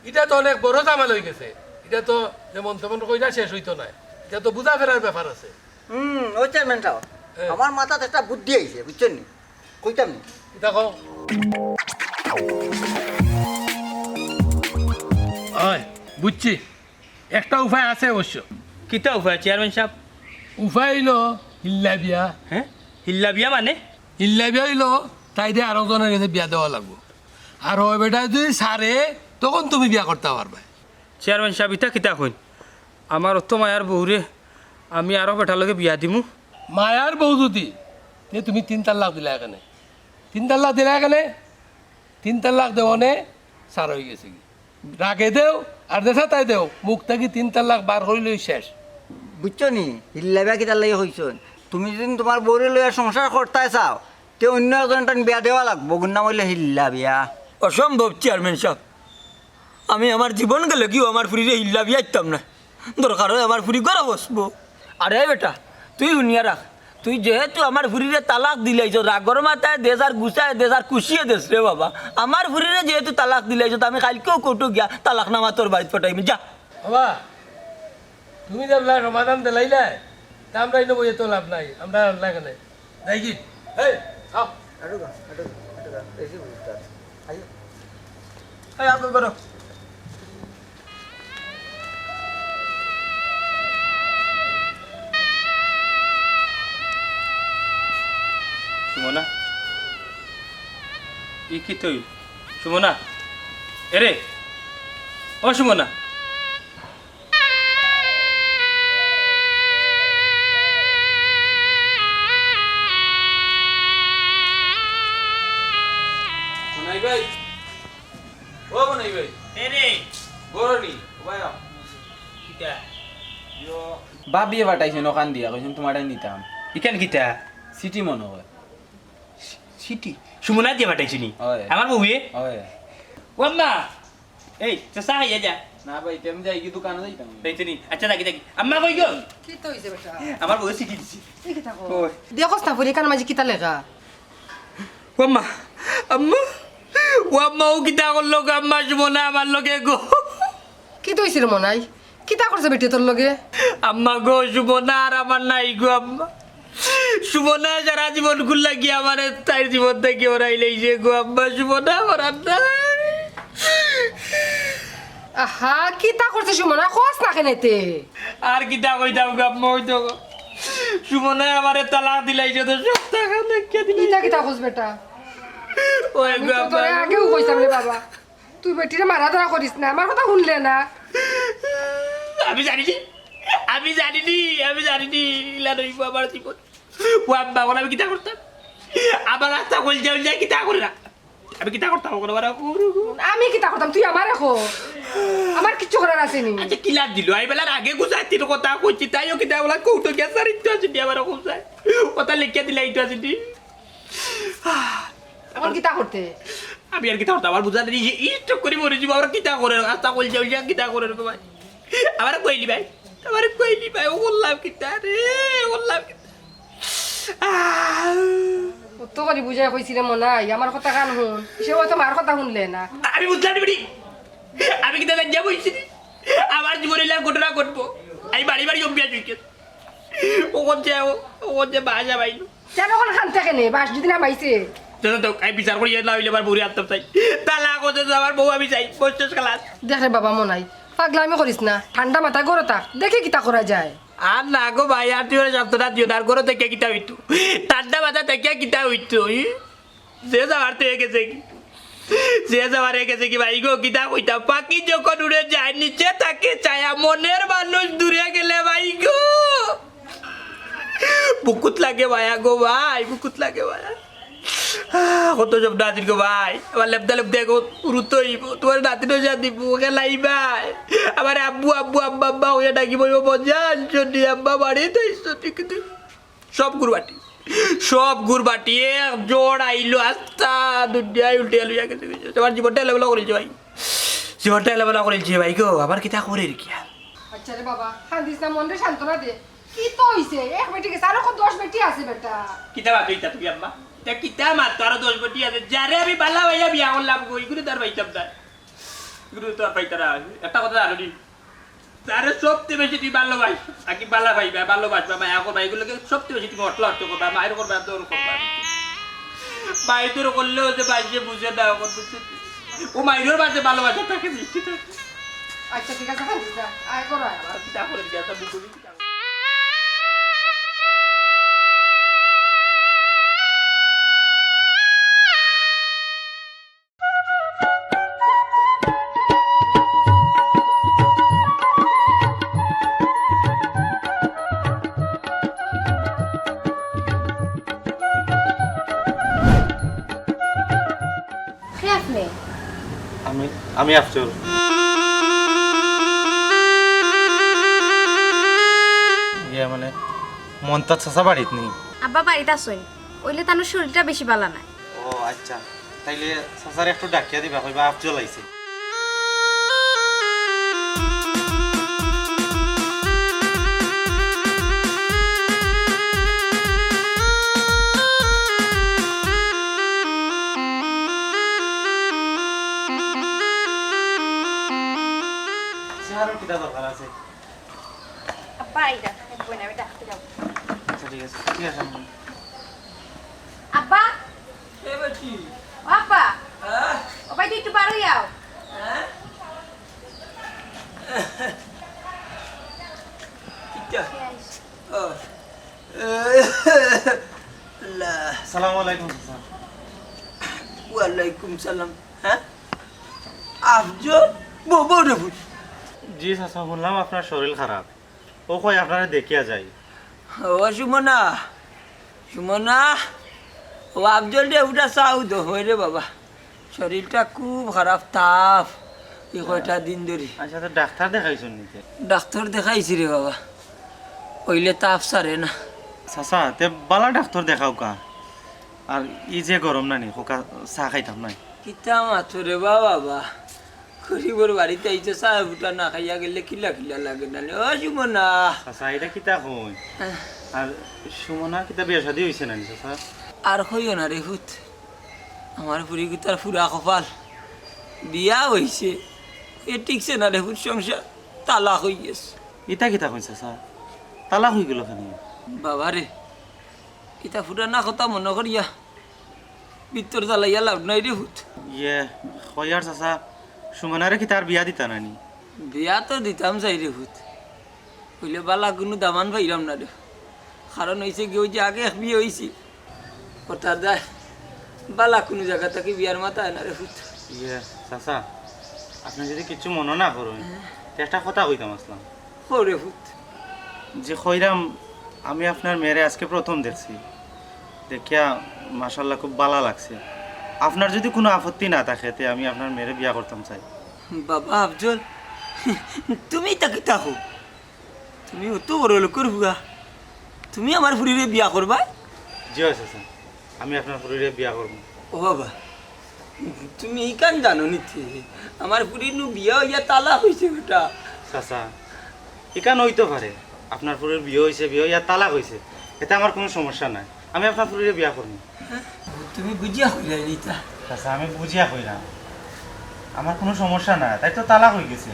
এটা তো অনেক বড় জামাল হয়ে গেছে এটা তো যেমন তেমন কইরা শেষ হইতো না এটা তো বুঝা ফেরার ব্যাপার আছে ওই চেয়ারম্যান সাহেব আমার মাথাতে একটা বুদ্ধি আইছে বুঝছেন নি কইতাম নি এটা কও বুঝছি একটা উপায় আছে অবশ্য কিতা উপায় চেয়ারম্যান সাহেব? উপায় হইলো হিল্লা বিয়া। হ্যাঁ হিল্লা বিয়া মানে? হিল্লা বিয়া হইলো তাই দিয়ে আরো জনের কাছে বিয়া দেওয়া লাগবো। আর ওই বেটা যদি সারে তখন তুমি বিয়া করতে পারবে। চেয়ারম্যান সাহেব ইতা কিতা কইন? আমার অত মায়ার বউরে আমি আরো বেটার লগে বিয়া দিমু। মায়ার বউ যদি তুমি 3 তালাক দিলা এখানে, 3 তালাক দিলা এখানে, 3 তালাক দেওয়ানে সার হয়ে গেছে কি রাগে দেও আর দেখা তাই দেও মুখ থাকি 3 তালাক বার করিলেই শেষ। বুঝছো নি হিল্লা বিয়া কিতার লাগে হইছন? তুমি যদি তোমার বউরে লইয়া সংসার করতে চাও তে অন্য একজন বিয়া দেওয়া লাগবো, গুণ নাম হইলে হিল্লা বিয়া। অসম্ভব চেয়ারম্যান সাহেব, আমি আমার জীবন গেলে কেউ আমার ফুরিরে হিল্লা বিয়া দিতাম না। দরকার হয় আমার ফুরি ঘরে বসবো। আরে বেটা তুই শুনিয়া রাখ, তুই যেহেতু আমার ফুরিরে তালাক দিলাইছ রাগর মাথায় দেশার গুছায় দেশার কুশিয়ে দেশ রে বাবা। আমার ফুরিরে যেহেতু তালাক দিলাইছ আমি কালকেও কোর্টে গিয়া তালাক নামা তোর বাড়িতে পটাইমি যা। বাবা তুমি যাবলা সমাধান দিলাইলে আমরা ইনো বইয়ে তো লাভ নাই, আমরা এখানে যাই কি এই আও করো সুমনা ই কি তুই? সুমনা এরে ও সুমনা, মনাই ভাই, ও মনাই ভাই, এরে গরনি ভাইয়া কিতা বা বিয়ে পাঠাইছেন ওখান দিয়া কইছেন তোমারটাই নিতাম। ইকান কিতা সিটি মনে হয়। সিটি সুমনা দিয়ে পাঠাইছি নি হয়। আমার বউয়ে হয় ও আম্মা এই চাচা হাইয়া যা না ভাই তেম যাই কি দোকানে যাইতাম। দেখছি নি। আচ্ছা দেখি দেখি আম্মা কই গো? কি তো হইছে বেটা? আমার বউ সিটি দিছি। এই কথা কও। ওই দেখোস না ফুরি কান মাঝে কিতা লেখা? ও আম্মা আম্মা ও আম্মা ও কিতা করলো গো? আম্মা সুমনা আমার লগে গো। কি তো হইছিল মনাই? কিতা করছে বেটি তোর লগে? আম্মা গো সুমনা আর আমার নাই গো আম্মা। সুমনা সারা জীবন খুললা গিয়ে আমার তাই জীবন থেকে ওরাই লাইছে গো আম্মা। সুমনা আমার আর নাই। আহা কিতা করছে সুমনা কস না কেনেতে? আর কিতা কইতাম গো আম্মা? ওই তো গো সুমনা আমার তালাক দিলাইছে তো সব টাকা দেখে দিলাই। কিতা কিতা কস বেটা? ওই আমি গো তো আম্মা তোরে আগেও কইতাম রে বাবা, তুই বেটিরে মারা ধরা করিস না, আমার কথা শুনলে না। আমি জানিনি, আমি জানিনি, আমি জানিনি ইলা নইব আমার জীবন। ও আম্মা বলে আমি কিতা করতাম? আমার রাস্তা কল যাও যায় কিতা করে না? আমি কিতা করতাম কোনো বার? আমি কিতা করতাম তুই আমার রাখো, আমার কিচ্ছু করার আসেনি। আচ্ছা কিলার দিল আই বেলার আগে গুছাই তিন কথা কইছি তাইও কিতা বলা কৌটো গ্যাস আর ইতো আছে আমার গুছাই কথা লিখে দিলে ইতো আছে নি। আমার কিতা করতে? আমি আর কিতা করতাম? আমার বুঝা দিই ইস্টক করে মরে যাব। আমরা কিতা করে রাস্তা কল যাও যায় কিতা করে রে ভাই? আমার কইলি ভাই, আমার কইলি ভাই ও বললাম কিতা রে, বললাম কিতা কত করে বুঝাই কইছি রে মনাই আমার কথা কান শুন, সে হয়তো মার কথা শুনলে না। আমি বুঝলাম বেটি, আমি কিতা লজ্জা বইছি আমার জীবনে এলা ঘটনা ঘটবো। আমি বাড়ি বাড়ি অভ্যাস হইছে ও যে বাসা পাইল কেন কোনো খান থাকে নে বাস যদি না পাইছে আমি বিচার করি না হইলে আমার বউরে আত্ম চাই তালা করতে আমার বউ আমি চাই বসে খেলা। দেখ রে বাবা মনাই পাগলামি করিস না, ঠান্ডা মাথা গড়ে থাক, দেখে কিতা করা যায়। আর না গো ভাই আর তুই সপ্তাহ দিও না ঘরে থেকে কিতা হইতো ঠান্ডা মাথা থেকে কিতা হইতো যে যাওয়ার তো গেছে কি যে যাওয়ার গেছে কি ভাই গো কিতা কইতা পাখি যখন উড়ে যায় নিচে তাকে ছায়া মনের মানুষ দূরে গেলে ভাই গো বুকুত লাগে ভাইয়া গো ভাই বুকুত লাগে ভাইয়া কত শব্দ আছিল গো ভাই আমার লেপদা লেপদা গো উড়ুত হইব তোমার নাতিনো যা দিব খেলাই ভাই আমার আব্বু আব্বু আব্বা আব্বা হইয়া ডাকি বলবো মজা আনছো নি আব্বা বাড়ি তাইছো কিন্তু সব গুড় বাটি এক জোড় আইলো আস্তা দুনিয়ায় উল্টে লইয়া গেছে তোমার জীবনটা এলেবেলা করেছে ভাই জীবনটা এলেবেলা করেছে ভাই গো আবার কিতা করে রে কি আচ্ছা রে বাবা কান্দিস না, মনরে সান্ত্বনা দে। কি তো হইছে? এক বেটি গেছে আরো 10 বেটি আছে বেটা। কিতা বাত হইতা তুমি আম্মা তা কিতা মাত আরো 10 বেটি আছে যারে আমি বালা ভাইয়া বিয়া করলাম গো ইগুলো তার পাইতাম না ইগুলো তো আর পাইতারা একটা কথা জানো নি তারে সবচেয়ে বেশি তুই ভালোবাস আকি বালা ভাই ভালোবাসবা মায়া করবা এগুলোকে সবচেয়ে বেশি তুমি অটলা অট্ট করবা মায়ের করবা তোর করবা মায়ের তোর করলেও যে বাইরে বুঝে দাও করতে ও মায়ের বাজে ভালোবাসা তাকে মিষ্টি থাকে। আচ্ছা ঠিক আছে কান্দিস না, আয় করা আর কিতা করে দিয়া তা বুকুলি আমি আফজল। ইয়ে মানে মন্তাজ চাচা বাড়িত নেই? আব্বা বাড়িতে আসুন, ওইলে তানোর শরীরটা বেশি ভালো না। ও আচ্ছা, তাইলে চাচার একটু ডাকিয়া দিবা, কইবা আফজল আইছে। চেহারার কিটা দরকার আছে? আব্বা আইরা বই না বেটা হাতে যাও। আচ্ছা ঠিক আছে, ঠিক আছে। আব্বা এ বেটি ও আব্বা হ্যাঁ ও ভাই একটু বার হইয়াও। হ্যাঁ কিটা ও লা আসসালামু আলাইকুম চাচা। ওয়ালাইকুম সালাম। হ্যাঁ আফজল বউর ফুট। জি চাচা, শুনলাম আপনার শরীর খারাপ, ও কই আপনারা দেখিয়া যাই। ও সুমনা সুমনা ও আফজল রে উঠা চাও তো হয় রে বাবা, শরীরটা খুব খারাপ, তাপ এই কয়টা দিন ধরে। আচ্ছা, তো ডাক্তার দেখাইছেন নিতে? ডাক্তার দেখাইছি রে বাবা, কইলে তাপ সারে না। চাচা তে বালা ডাক্তার দেখাও কা, আর ই যে গরম নানি হোকা চা খাইতাম নাই। কিতা মাথো রে বাবা, গরিবর বাড়িতে আইছে চাহ ফুটা না খাইয়া গেলে কিলা কিলা লাগে না ও সুমনা। চাচা এটা কিতা কই? আর সুমনা কিতা বিয়া শাদী হইছে নানি চাচা? আর কইও না রে হুত, আমার ফুরি তার ফুরা কপাল, বিয়া হইছে এ ঠিকছে না রে হুত, সংসার তালাক হই গেছে। ইটা কিতা কই চাচা, তালাক হই গেল কেন? বাবা রে ইটা ফুটা না কথা মনে করিয়া ভিতর জ্বালাইয়া লাভ নাই রে হুত। ইয়ে কই আর চাচা, সুমনারে কি তার বিয়া দিতা নানি? বিয়া তো দিতাম চাই রে হুত, কইলে বালা কোনো দামান পাইরাম না রে, কারণ হয়েছে কি ওই যে আগে এক বিয়ে হয়েছি, কথা যায় বালা কোনো জায়গা থেকে বিয়ার মাথা না রে হুত। ইয়ে চাচা, আপনি যদি কিছু মনে না করেন একটা কথা কইতাম আসলাম। রে হুত যে কইরাম আমি আপনার মেয়েরে আজকে প্রথম দেখছি, দেখিয়া মাশাল্লাহ খুব ভালো লাগছে। আপনার যদি কোনো আপত্তি না থাকে তে আমি আপনার মেয়েরে বিয়া করতাম চাই। বাবা আফজল, তুমি তাকে থাকো, তুমি অত বড় লোকের বুয়া, তুমি আমার ফুরিরে বিয়া করবা? জি হয় চাচা, আমি আপনার ফুরিরে বিয়া করবো। ও বাবা, তুমি এই কান জানো নিতে আমার ফুরির নু বিয়া হইয়া তালাক হয়েছে বেটা। চাচা এখান হইতে পারে আপনার ফুরির বিয়ে হয়েছে, বিয়ে হইয়া তালাক হয়েছে, এতে আমার কোনো সমস্যা নাই, আমি আপনার ফুরিরে বিয়া করবো। তুমি বুঝিয়া হইলা নিতা? চাচা আমি বুঝিয়া কইলাম, আমার কোনো সমস্যা নাই, তাই তো তালাক হয়ে গেছে।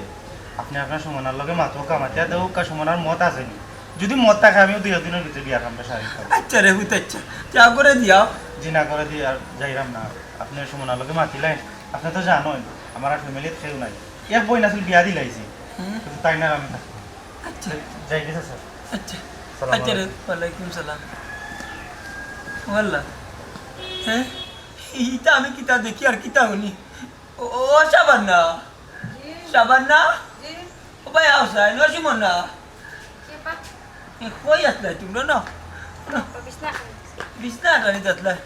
আপনি আপনার সুমনার লগে মাথো কামাতিয়া দেও কা, সুমনার মত আসেনি, যদি মত থাকে আমিও 2 দিনের ভিতরে বিয়া কামটা সারি। আচ্ছা রে হুত, আচ্ছা চা করে দিয়াও। জি না করে দিয়ে আর যাইরাম না, আপনি সুমনার লগে মাতিলেন, আপনি তো জানোই আমার আর ফ্যামিলিত কেউ নাই, এক বই নাছিল বিয়া দিলাইছি, কিন্তু তাই না আমি থাকি। আচ্ছা যাই গেছে স্যার। আচ্ছা আচ্ছা রে, ওয়ালাইকুম সালাম। ওয়াল্লাহ হ্যাঁ, এইটা আমি কিতা দেখি আর কিতা শুনি। ও সাবান্না, সাবান্না ও ভাই আসাই নো সুমনা, কই আসলাই তোমরা? না বিছনা টানি যাতলাই,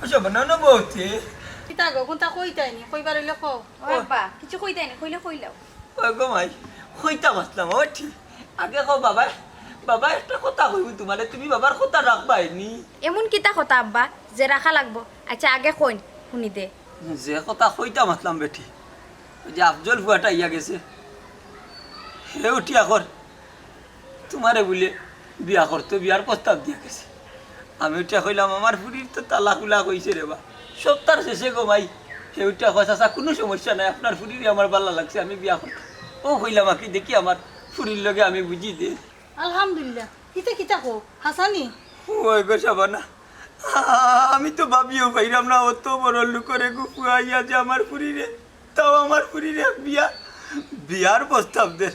ও সাবান্না না বউতে কিতা গো কোনটা কইতাইনি কইবার হইলে কও। ও আব্বা কিছু কইতাই না, কইলে কইলাও। ও গো মাই কইতা বসলাম। ও ঠিক আগে কও বাবা, বাবা একটা কথা কইব তোমারে, তুমি বাবার কথা রাখবাইনি? এমন কিতা কথা আব্বা যে রাখা লাগবো? আচ্ছা আগে কইন শুনি দে। যে কথা কইতা মাতলাম বেটি, ওই যে আফজল ফুয়াটা ইয়া গেছে, হে উঠিয়া কর তোমারে বলে বিয়া করতে, বিয়ার প্রস্তাব দিয়া গেছে। আমি উঠিয়া কইলাম আমার ফুরির তো তালা কুলা কইছে রে বা, সপ্তাহ শেষে গো মাই হে উঠিয়া কয় চাচা কোনো সমস্যা নাই, আপনার ফুরিরই আমার ভালো লাগছে, আমি বিয়া করতে। ও কইলাম আকি দেখি আমার ফুরির লগে আমি বুঝি দে। আলহামদুলিল্লাহ, কিতা কিতা কও হাসানি? ওই গো সাবানা, আমি তো ভাবিও পাইলাম না অত বড় লোকের গুফুয়াইয়া যে আমার ফুরিরে, তাও আমার ফুরিরে বিয়া বিয়ার প্রস্তাব দে,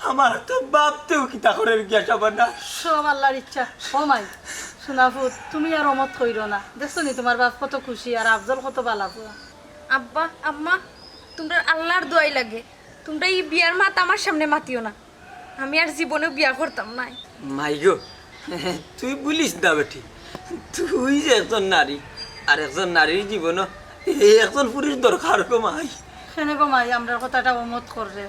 আমার তো বাপতেও কিতা করে গিয়া সাবানা। সব আল্লাহর ইচ্ছা। ও মাই সোনাপুত, তুমি আর অমত কইরো না, দেখছো নি তোমার বাপ কত খুশি আর আফজল কত বালা পুয়া। আব্বা আম্মা তোমরা আল্লাহর দোয়াই লাগে, তোমরা এই বিয়ার মাত আমার সামনে মাতিও না, আমি আর জীবনেও বিয়া করতাম না। মাই গো তুই বলিস না বেটি, তুই যে একজন নারী, আর একজন নারীর জীবন এই একজন পুরুষ দরকার গো মাই। সেনে গমাই আমরা কথাটা অমত করে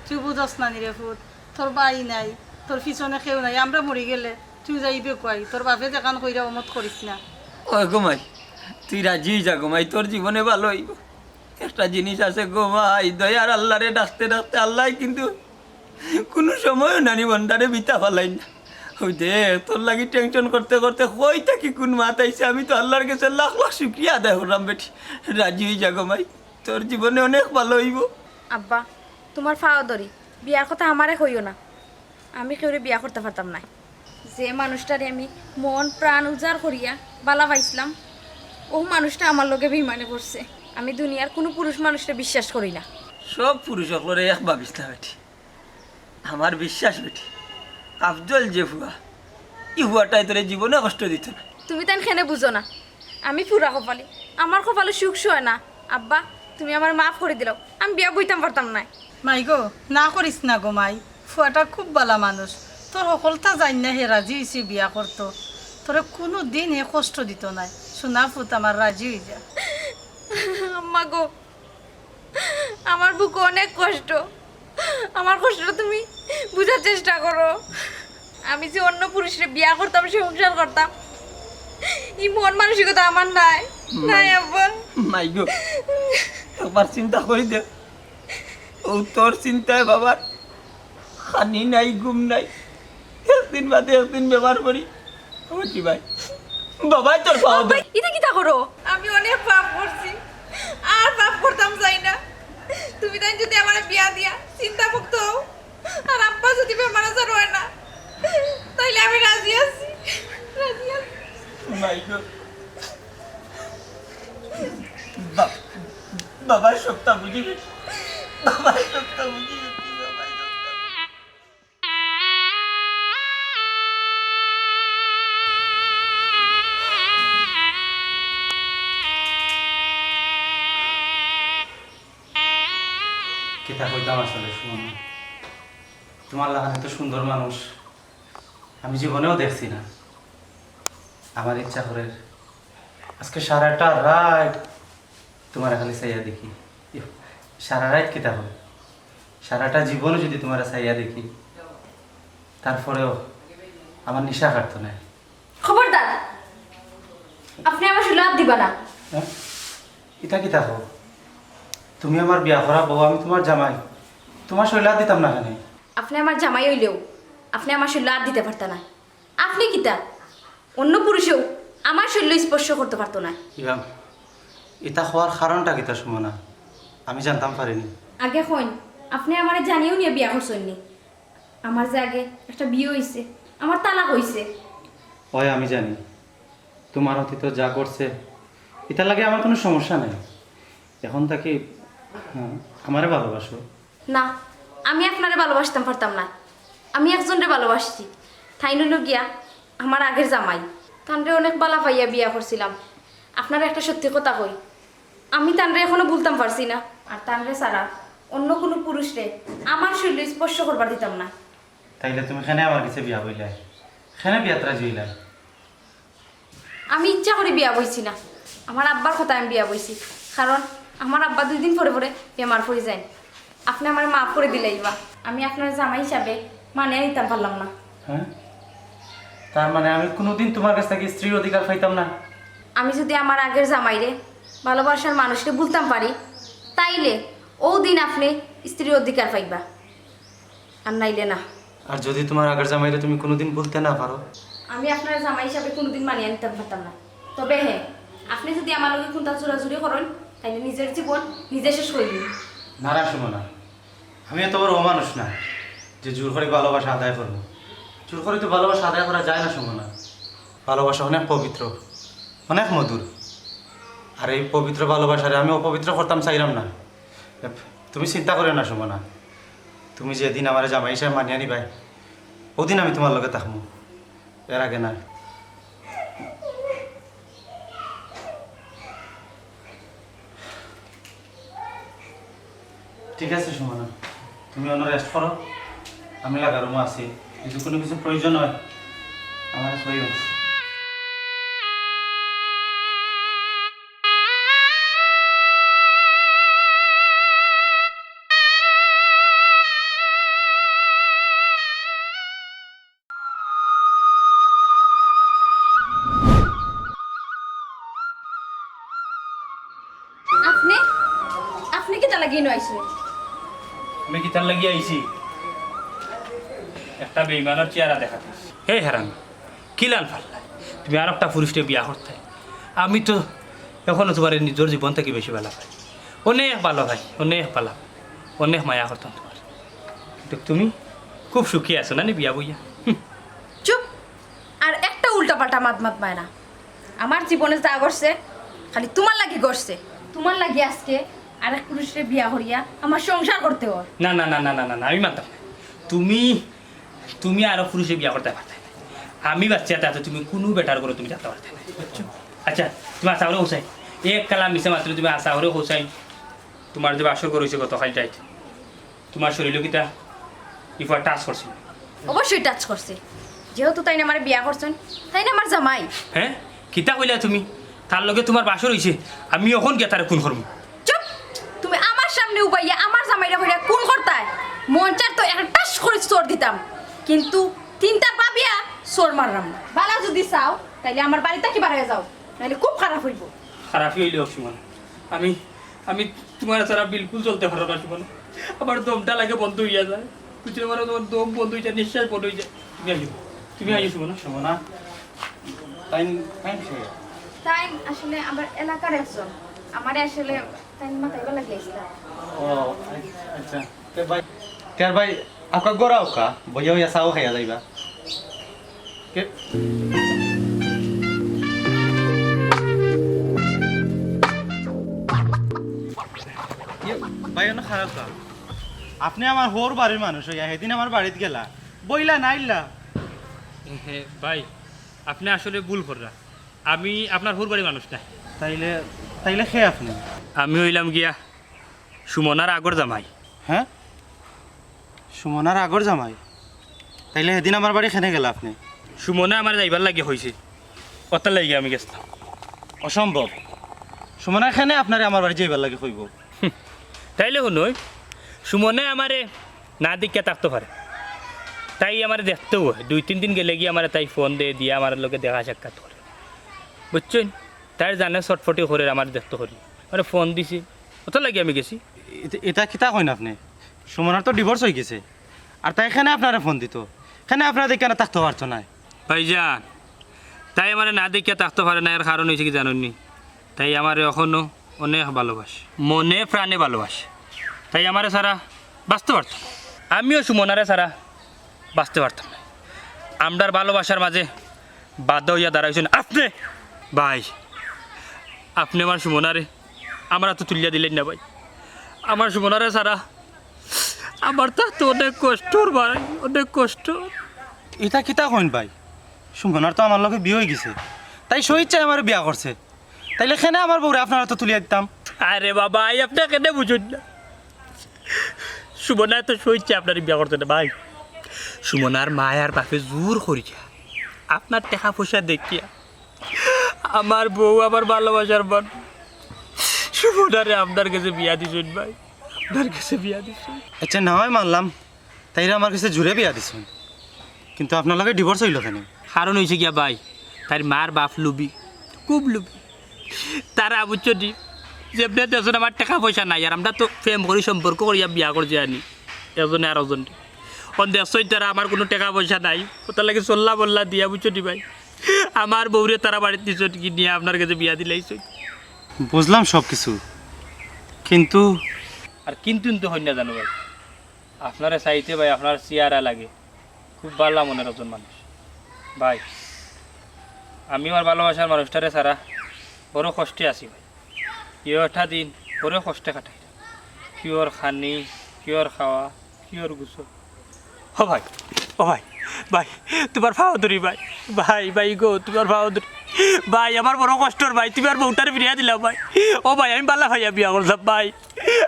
তুই বুঝস না রে ফুট তোর বাই নাই তোর পিছনে কেউ নাই আমরা মরি গেলে তুই যাইবে কই তোর বাপে দেখান কইরা অমত করিস না ও গোমাই তুই রাজি যা গোমাই তোর জীবনে ভালো হইব একটা জিনিস আছে গোমাই দয়ার আল্লাহরে ডাকতে ডাকতে আল্লাহ কিন্তু কোনো সময় নানি বন্ধারে বিতা ফেলাই না ওই দে তোর লাগি টেনশন করতে করতে কই থাকি কোন মাত আইছে আমি তো আল্লাহর কাছে লাখ লাখ শুক্রিয়া আদায় করলাম বেটি রাজি হয়ে যা গোমাই তোর জীবনে অনেক ভালো হইব আব্বা তোমার ফাওয়া ধরি বিয়ার কথা আমারে কইও না আমি কেউরে বিয়া করতে পারতাম না যে মানুষটারে আমি মন প্রাণ উজাড় করিয়া বালা পাইছিলাম ও মানুষটা আমার লগে বেইমানি করছে আমি দুনিয়ার কোনো পুরুষ মানুষটা বিশ্বাস করি না সব পুরুষ সকলের এক ভাবিস না বেটি আমার বিশ্বাস বেটি আফজল যে হুয়া ই হুয়াটাই তোর জীবনে কষ্ট দিত না তুমি তাই খেনে বুঝো না আমি পুরা কপালি আমার কপালে সুখ হয় না আব্বা তুমি আমার মাফ করে দিলাও আমি বিয়া বইতাম পারতাম না মাই গো না করিস না গো মাই ফুয়াটা খুব ভালো মানুষ তোর সকলটা জানি না হে রাজি হয়েছে বিয়া করতো তোরে কোনো দিন হে কষ্ট দিত নাই শোনা ফুত আমার রাজি হয়ে যা আম্মা গো আমার বুকে অনেক কষ্ট আমার কষ্টটা তুমি বুঝার চেষ্টা করো আমি যে অন্য পুরুষের বিয়া করতাম সংসার করতাম এই মন মানসিকতা আমার নাই নাই আব্বা মাই গো একবার চিন্তা করে দে ও তোর চিন্তায় বাবার খানি নাই ঘুম নাই একদিন বাদে একদিন ব্যবহার করি বুঝছি ভাই বাবাই তোর পাও দে এটা কি তা করো আমি অনেক পাপ করছি আর পাপ করতাম চাই না তুমি তাই যদি আমার বিয়া দিয়া চিন্তা মুক্ত হও আর আব্বা যদি বেমার আজার হয় না তাইলে আমি রাজি আছি রাজি আছি মাই গো বাবার সপ্তাহ বুঝিবি বাবার সপ্তাহ বুঝিবি কিতা কইতাম আসলে শুনুন তোমার লাগান এত সুন্দর মানুষ আমি জীবনেও দেখছি না আমার ইচ্ছা করে আজকে সারাটা রাত তোমার খালি চাইয়া দেখি সারা রাত কিতা হবে সারাটা জীবনে যদি তোমার চাইয়া দেখি তারপরেও আমার নিশা কাটতো না খবরদার আপনি আমার শুলে হাত দিবা না হ্যাঁ ইটা কিতা হোক তুমি আমার বিয়া করা বউ আমি তোমার জামাই তোমার শৈলা দিতাম না কেন আপনি আমার জামাই হইলেও আপনি আমার শরীর হাত দিতে পারত না আপনি কিতা অন্য পুরুষেও আমার শরীর স্পর্শ করতে পারতো না ইরাম এটা হওয়ার কারণটা কিতা সুমনা আমি জানতাম পারিনি আগে হইন আপনি আমার জানিও নিয়ে বিয়া করছেন নি আমার যে আগে একটা বিয়ে হইছে আমার তালাক হইছে হয় আমি জানি তোমার অতীত যা করছে এটা লাগে আমার কোনো সমস্যা নাই এখন তাকে আমারে ভালোবাসো না আমি আপনারে ভালোবাসতাম পারতাম না আমি একজনরে ভালোবাসছি তাই নইল গিয়া আমার আগের জামাই তানরে অনেক বালা পাইয়া বিয়া করছিলাম আপনার একটা সত্যি কথা কই আমি তানরে এখনো ভুলতাম পারছি না আর তানরে ছাড়া অন্য কোনো পুরুষরে আমার শরীরে স্পর্শ করবার দিতাম না তাইলে তুমি খেনে আমার কাছে বিয়া বইলাই খেনে বিয়াত্রা জুইলাই আমি ইচ্ছা করে বিয়া বইছি না আমার আব্বার কথা আমি বিয়া বইছি কারণ আমার আব্বা 2 দিন পরে পরে বেমার পড়ে যায় আপনি আমার মাফ করে দিলেই বা আমি আপনার জামাই হিসাবে মানে নিতাম পারলাম না হ্যাঁ তার মানে আমি কোনোদিন তোমার কাছ থেকে স্ত্রীর অধিকার পাইতাম না আমি যদি আমার আগের জামাইরে ভালোবাসার মানুষকে বলতাম পারি তাইলে ও দিন আপনি স্ত্রীর অধিকার পাইবা আর নাইলে না আর যদি তোমার আগের জামাইরে তুমি কোনোদিন বলতে না পারো আমি আপনার জামাই হিসাবে কোনোদিন মানিয়ে নিতে পারতাম না তবে হ্যাঁ আপনি যদি আমার লগে কোনটা জোরাজুরি করেন তাইলে নিজের জীবন নিজে শেষ করে দিন নারা শুনো না আমি এত বড় অমানুষ না যে জোর করে ভালোবাসা আদায় করবো জোর করে তো ভালোবাসা আদায় করা যায় না শুনো না ভালোবাসা অনেক পবিত্র অনেক মধুর আর এই পবিত্র ভালোবাসারে আমি অপবিত্র করতাম চাইলাম না তুমি চিন্তা করে না শোনো না তুমি যেদিন আমার জামাই হিসাবে মানিয়ে নিবাই ওদিন আমি তোমার লগে থাকবো এর আগে না ঠিক আছে সুমনা তুমি অন্য রেস্ট করো আমি লাগা রুমে আছি যদি কোনো কিছু প্রয়োজন হয় আমার কইও লাগি নইছে আমি কিতার লাগি আইছি একটা বেইমানের চেহারা দেখাতে হে হেরান কি লাল ফাল্লা তুমি আর একটা পুরুষকে বিয়া করতে আমি তো এখনো তোমার নিজের জীবন থেকে বেশি ভালো পাই অনেক ভালো ভাই অনেক ভালো অনেক মায়া করতাম তোমার কিন্তু তুমি খুব সুখী আছো না বিয়া বইয়া চুপ আর একটা উল্টাপাল্টা মাত মায় না আমার জীবনে যা করছে খালি তোমার লাগি করছে তোমার লাগি আজকে আরেক পুরুষের বিয়া করিয়া আমার সংসার করতে হয় না না না না না না না আমি মানতাম না তুমি তুমি আরো পুরুষে বিয়া করতে পারতে না আমি বাচ্চাটা তো তুমি কোনো বেটার করে তুমি যেতে পারতে না বুঝছো আচ্ছা তুমি আশা করে হোসাই এক কালা মিশে মাত্র তুমি আশা করে হোসাই তোমার যে আসর করেছে গত খালি যাইতে তোমার শরীর কিতা ইফা টাচ করছিল অবশ্যই টাচ করছে যেহেতু তাই না আমার বিয়া করছেন তাই না আমার জামাই হ্যাঁ কিতা কইলা তুমি তার লগে তোমার বাসর হইছে আমি এখন গে তারে খুন করবো চুপ তুমি আমার সামনে উবাইয়া আমার জামাইরা কইরা কোন করতায় মঞ্চার তো একটা টাস করে চোর দিতাম কিন্তু তিনটা পাবিয়া চোর মারলাম না বালা যদি চাও তাইলে আমার বাড়িতে কি বাড়ায় যাও নাহলে খুব খারাপ হইব খারাপই হইলে সুমন আমি আমি তোমার ছাড়া বিলকুল চলতে পারো না সুমন আমার দমটা লাগে বন্ধ হইয়া যায় বুঝতে পারো তোমার দম বন্ধ হয়ে যায় নিঃশ্বাস বন্ধ হয়ে যায় তুমি আইও সুমন সুমনা তাই তাই আসলে আমার এলাকার একজন আমার আসলে তাই মাথায় লাগিয়েছিল ও আচ্ছা তের ভাই আপকা গোরা ওকা বইয়া হইয়া চাও খাইয়া যাইবা কে ভাই না খারাপ কা আপনি আমার হোর বাড়ির মানুষ হইয়া সেদিন আমার বাড়িতে গেলা বইলা নাইলা ভাই আপনি আসলে ভুল কররা আমি আপনার হুর বাড়ি মানুষ না তাইলে তাইলে খেয়ে আপনি আমি হইলাম গিয়া সুমনার আগর জামাই হ্যাঁ সুমনার আগর জামাই তাইলে সেদিন আমার বাড়ি খেনে গেলা আপনি সুমনা আমার যাইবার লাগে হয়েছে অতার লাগে আমি গেছিলাম অসম্ভব সুমনার খেনে আপনারে আমার বাড়ি যাইবার লাগে কইব তাইলে শুনুই সুমনে আমারে না দেখিয়া থাকতে পারে তাই আমার দেখতেও হয় 2-3 দিন গেলে গিয়ে আমার তাই ফোন দিয়ে দিয়ে আমার লোকে দেখা সাক্ষাৎ করে বুঝছেন তাই জানে চটফটি করে আমার দেখতে করি মানে ফোন দিছি অত লাগে আমি গেছি এটা কিতা কইন আপনি সুমনার তো ডিভোর্স হয়ে গেছে আর তাই এখানে আপনারা ফোন দিত এখানে আপনারা দেখে না থাকতে পারতো না ভাইজান তাই আমার না দেখিয়া থাকতে পারে না এর কারণ হয়েছে কি জানেননি তাই আমার এখনও অনেক ভালোবাসে মনে প্রাণে ভালোবাসে তাই আমারে সারা বাঁচতে পারতাম আমিও সুমনারে সারা বাঁচতে পারতাম না আমরার ভালোবাসার মাঝে বাধ্য হইয়া দাঁড়াইছেন আপনি ভাই আপনি আমার সুমনারে আমরা তো তুলিয়া দিলেন না ভাই আমার সুমনারে সারা আমার তো অনেক কষ্টর ভাই অনেক কষ্ট এটা কিতা কইন ভাই সুমনার তো আমার লগে বিয়ে হয়ে গেছে তাই সইচ্ছায় আমার বিয়া করছে তাইলে এখানে আমার বউরে আপনারা তো তুলিয়া দিতাম আরে বাবা আপনি কেন বুঝুন না সুমনা তো সইছে আপনার বিয়া করতে না ভাই সুমনার মায়ার বাপে জোর করিয়া আপনার টাকা পয়সা দেখিয়া আমার বউ আমার ভালোবাসার বোন সুমনারে আপনার কাছে বিয়া দিছেন ভাই আপনার কাছে বিয়া দিছেন আচ্ছা না হয় মানলাম তাইলে আমার কাছে জুড়ে বিয়া দিছেন কিন্তু আপনার লগে ডিভোর্স হইল কেন কারণ হয়েছে গিয়া ভাই তার মার বাপ লুবি খুব লুবি তারা বুঝছো দি যেমনি দেশন আমার টাকা পয়সা নাই আর আমরা তো প্রেম করি সম্পর্ক করিয়া বিয়া করছি আনি এজনে আর ওজন দেশই তারা আমার কোনো টাকা পয়সা নাই ওটার লাগে চল্লা বল্লা দিয়া বুঝছো দি ভাই আমার বউরে তারা বাড়িতে দিছ কি নিয়ে আপনার কাছে বিয়া দিলাইছ বুঝলাম সব কিছু কিন্তু আর কিন্তু তো হয় না জানো ভাই আপনারা চাইতে ভাই আপনার চেয়ারা লাগে খুব ভালো মনের একজন মানুষ ভাই আমি আমার ভালোবাসার মানুষটারে ছাড়া বড় কষ্টে আছি ভাই ইয়টা দিন বড় কষ্টে কাটাই কিয়র খানি কিয়র খাওয়া কিয়র গুছো ও ভাই ভাই তোমার ভাও ধরি ভাই ভাই ভাই গো তোমার ভাও ধরি ভাই আমার বড় কষ্টর ভাই তুমি আর বউটারে বিয়া দিলাম ভাই ও ভাই আমি বাল্লা ভাইয়া বিয়া করলাম ভাই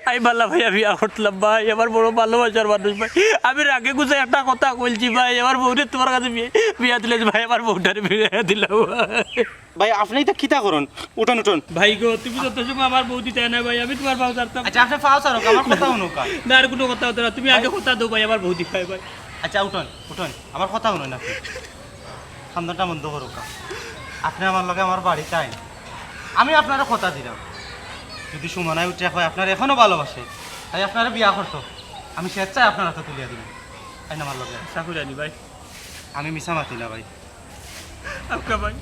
আমি বাল্লা ভাইয়া বিয়া করলাম ভাই আমার বড় ভালোবাসার মানুষ ভাই আমি রাগে গুছে একটা কথা বলছি ভাই আমার বউরে তোমার কাছে বিয়া দিলে ভাই আমার বউটারে বিয়া দিলাম ভাই আপনি তো কিতা করুন উঠুন উঠুন ভাই গো তুমি যত সময় আমার বউ দিতে না ভাই আমি তোমার ভাও ছাড়তাম আচ্ছা আপনি ফাও ছাড়ো আমার কথা শুনুন না আর কোনো কথা হতো না তুমি আগে কথা দাও ভাই আমার বউ দিখাই ভাই আচ্ছা উঠুন উঠুন আমার কথা শুনুন আপনি খান্দাটা বন্ধ করো আপনি আমার লগে আমার বাড়িতে আইন আমি আপনারা কথা দিলাম যদি সুমনায় উঠে হয় আপনার এখনো ভালোবাসে তাই আপনারা বিয়া করতো আমি স্বেচ্ছায় আপনার হাতে তুলিয়া দিলাম আইন আমার লগে সাকুরানি ভাই আমি মিছা মাতি না ভাই আপকা ভাই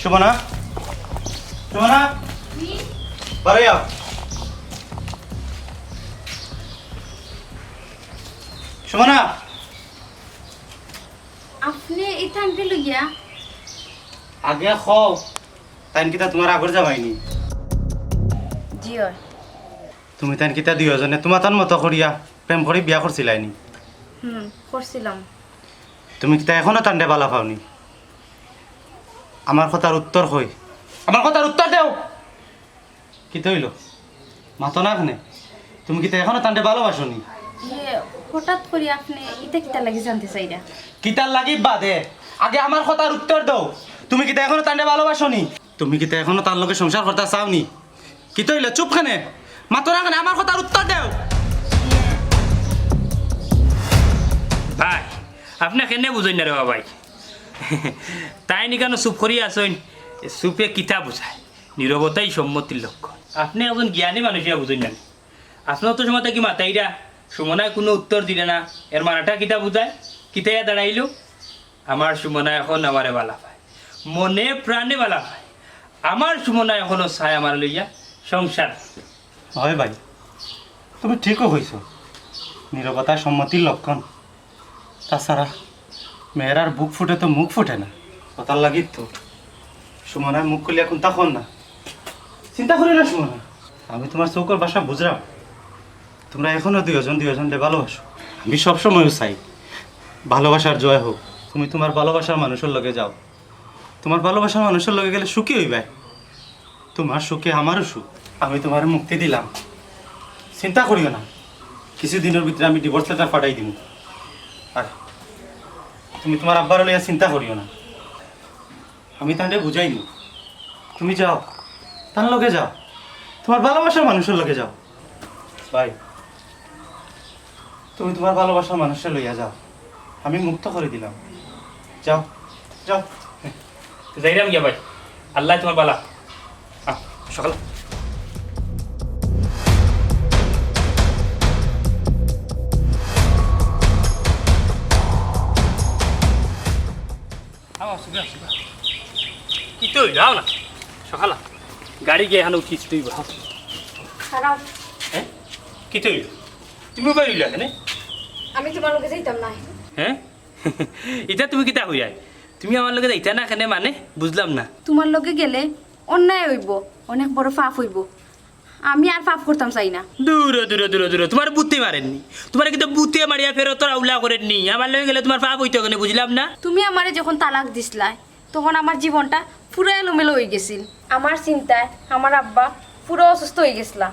সুমনা সুমনা বারে যাও সুমনা আপনি এই থানতে লইয়া আগে খাও তাইন কিতা তোমার আগর যাবাইনি জি তুমি তাইন কিতা দুইজনে তোমার তার মতো করিয়া প্রেম করে বিয়া করছিলাইনি করছিলাম তুমি কিতা এখনো তান্ডে বালা পাওনি আমার কথার উত্তর হই আমার কথার উত্তর দেও কি তৈল মাতো না খানে তুমি কিতা এখনো তান্ডে ভালোবাসনি হঠাৎ করে আপনি এটা কিতা লাগি জানতে চাইরা কিতার লাগি বাদে আগে আমার কথার উত্তর দাও তুমি কিতা এখনো তান্ডে ভালোবাসনি তুমি কিতা এখনো তার লগে সংসার করতে চাওনি কি তৈল চুপ খানে মাতো না খানে আমার কথার উত্তর দেও ভাই আপনি কেনে বুঝেন না রে ভাই তাই নি কেন চুপ করিয়া আসেন চুপে কিতা বুঝায় নীরবতাই সম্মতির লক্ষ্য আপনি একজন জ্ঞানী মানুষিয়া বুঝেন না আপনার তো সময় কি মাতাইরা সুমনায় কোনো উত্তর দিলে না এর মানাটা কিতা বুঝায় কিতাইয়া দাঁড়াইল আমার সুমনা এখন আমারে বালা পায় মনে প্রাণে বালা পায় আমার সুমনা এখনো চায় আমার লইয়া সংসার হয় ভাই তুমি ঠিকও হইছ নীরবতা সম্মতির লক্ষণ তাছাড়া মেয়েরার বুক ফুটে তো মুখ ফুটে না কথার লাগি তো সুমনায় মুখ খুলে এখন তখন না চিন্তা করি না সুমনা আমি তোমার চৌকর বাসা বুঝলাম তোমরা এখনো দুজনলে ভালোবাসো আমি সবসময় চাই ভালোবাসার জয় হোক তুমি তোমার ভালোবাসার মানুষের লগে যাও তোমার ভালোবাসার মানুষের লগে গেলে সুখী হইবে তোমার সুখে আমারও সুখ আমি তোমার মুক্তি দিলাম চিন্তা করিও না কিছুদিনের ভিতরে আমি ডিভোর্স লেটার পাঠাই দিব আর তুমি তোমার আব্বার লইয়া চিন্তা করিও না আমি তাহলে বুঝাইনি তুমি যাও তার লগে যাও তোমার ভালোবাসার মানুষের লগে যাও ভাই তুমি তোমার ভালোবাসার মানুষের লইয়া যাও আমি মুক্ত করে দিলাম যাও যাও যাইরাম গিয়া ভাই আল্লাহ তোমার বালা সকাল কি তো যাও না সকাল গাড়ি গিয়ে এখানে উঠিস তুই খারাপ হ্যাঁ কি তো তুমি পারিলা হ্যাঁ আমি তোমার লগে যাইতাম না হ্যাঁ এটা তুমি কিতা হইয়াই তুমি আমার লগে যাইতা না কেন মানে বুঝলাম না তোমার লগে গেলে অন্যায় হইব অনেক বড় পাপ হইব আমি আর পাপ করতাম চাই না দূরে দূরে দূরে দূরে তোমার বুদ্ধি মারেননি তোমার কিন্তু বুদ্ধি মারিয়া ফেরত তোরা উল্লা করেননি আমার লগে গেলে তোমার পাপ হইতো কেন বুঝলাম না তুমি আমারে যখন তালাক দিছিলা তখন আমার জীবনটা পুরো এলোমেলো হয়ে গেছিল আমার চিন্তায় আমার আব্বা পুরো অসুস্থ হয়ে গেছিলা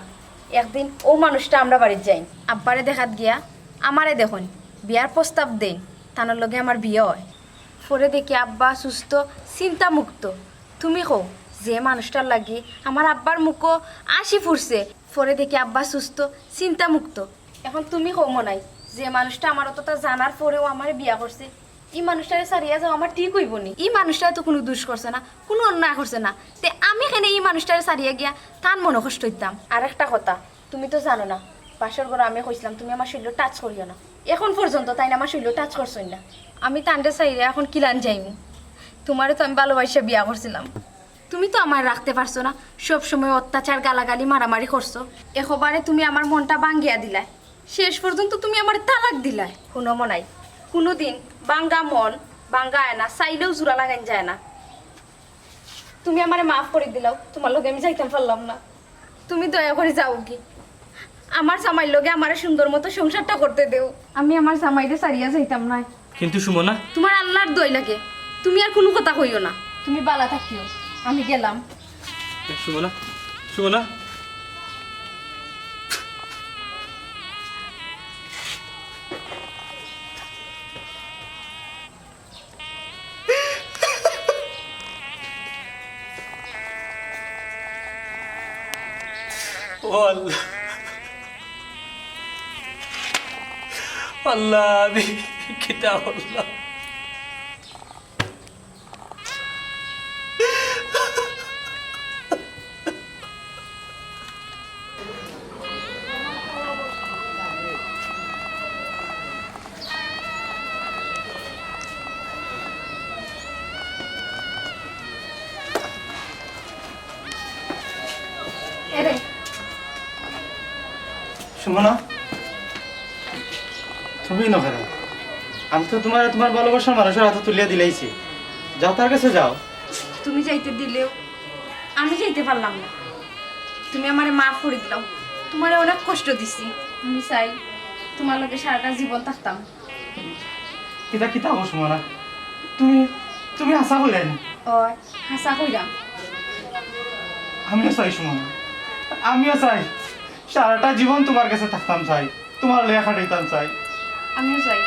একদিন ও মানুষটা আমরা বাড়ির যাই আব্বারে দেখাত গিয়া আমারে দেখুন বিয়ার প্রস্তাব দেন তানোর লগে আমার বিয়ে হয় পরে দেখি আব্বা সুস্থ চিন্তামুক্ত তুমি কও যে মানুষটার লাগি আমার আব্বার মুখও আসি ফুরছে পরে দেখি আব্বা সুস্থ চিন্তামুক্ত এখন তুমি কও মনাই যে মানুষটা আমার অতটা জানার পরেও আমার বিয়া করছে এই মানুষটারে সারিয়া যাও আমার ঠিক হইব নি এই মানুষটা তো কোনো দোষ করছে না কোনো অন্যায় করছে না তে আমি এখানে এই মানুষটারে সারিয়া গিয়া তার মনে কষ্ট হইতাম আর একটা কথা তুমি তো জানো না পাশের ঘরে আমি কইছিলাম তুমি আমার শরীর টাচ করিও না এখন পর্যন্ত তাই না আমার শরীর টাচ করছই না আমি তান্ডে চাইলে এখন কিলান যাইমু তোমারে তো আমি ভালোবাসা বিয়া করছিলাম তুমি তো আমার রাখতে পারছো না সব সময় অত্যাচার গালাগালি মারামারি করছো একবারে তুমি আমার মনটা ভাঙ্গিয়া দিলাই শেষ পর্যন্ত তুমি আমার তালাক দিলাই কোনো মনাই কোনোদিন বাঙ্গা মন বাঙ্গা আয়না চাইলেও জোড়া লাগাইন যায় না তুমি আমারে মাফ করে দিলাও তোমার লগে আমি যাইতাম পারলাম না তুমি দয়া করে যাও কি আমার জামাইর লগে আমার সুন্দর মতো সংসারটা করতে দেও আমি আমার জামাইরে সারিয়া যাইতাম না কিন্তু সুমনা তোমার আল্লাহর দই লাগে তুমি আর কোনো কথা কইও না তুমি বালা থাকিও আমি গেলাম সুমনা সুমনা আল্লাহ আল্লাহ কিতা করলাম এরে সুমনা তুমি নখেরা আমি তো তোমার ভালোবাসার মানুষের হাতে তুলিয়া দিলাইছি যাও তার কাছে যাও তুমি যাইতে দিলেও আমি যাইতে পারলাম না তুমি আমারে মাফ করে দিলাও তোমারে অনেক কষ্ট দিছি আমি চাই তোমার লগে সারাটা জীবন থাকতাম কিতা কিতা হবো সুমনা তুমি আশা কইরাই না ও হাসা কইরাম আমিও চাই সুমনা আমিও চাই সারাটা জীবন তোমার কাছে থাকতাম চাই তোমার লেখা খাটাইতাম চাই আমিও চাই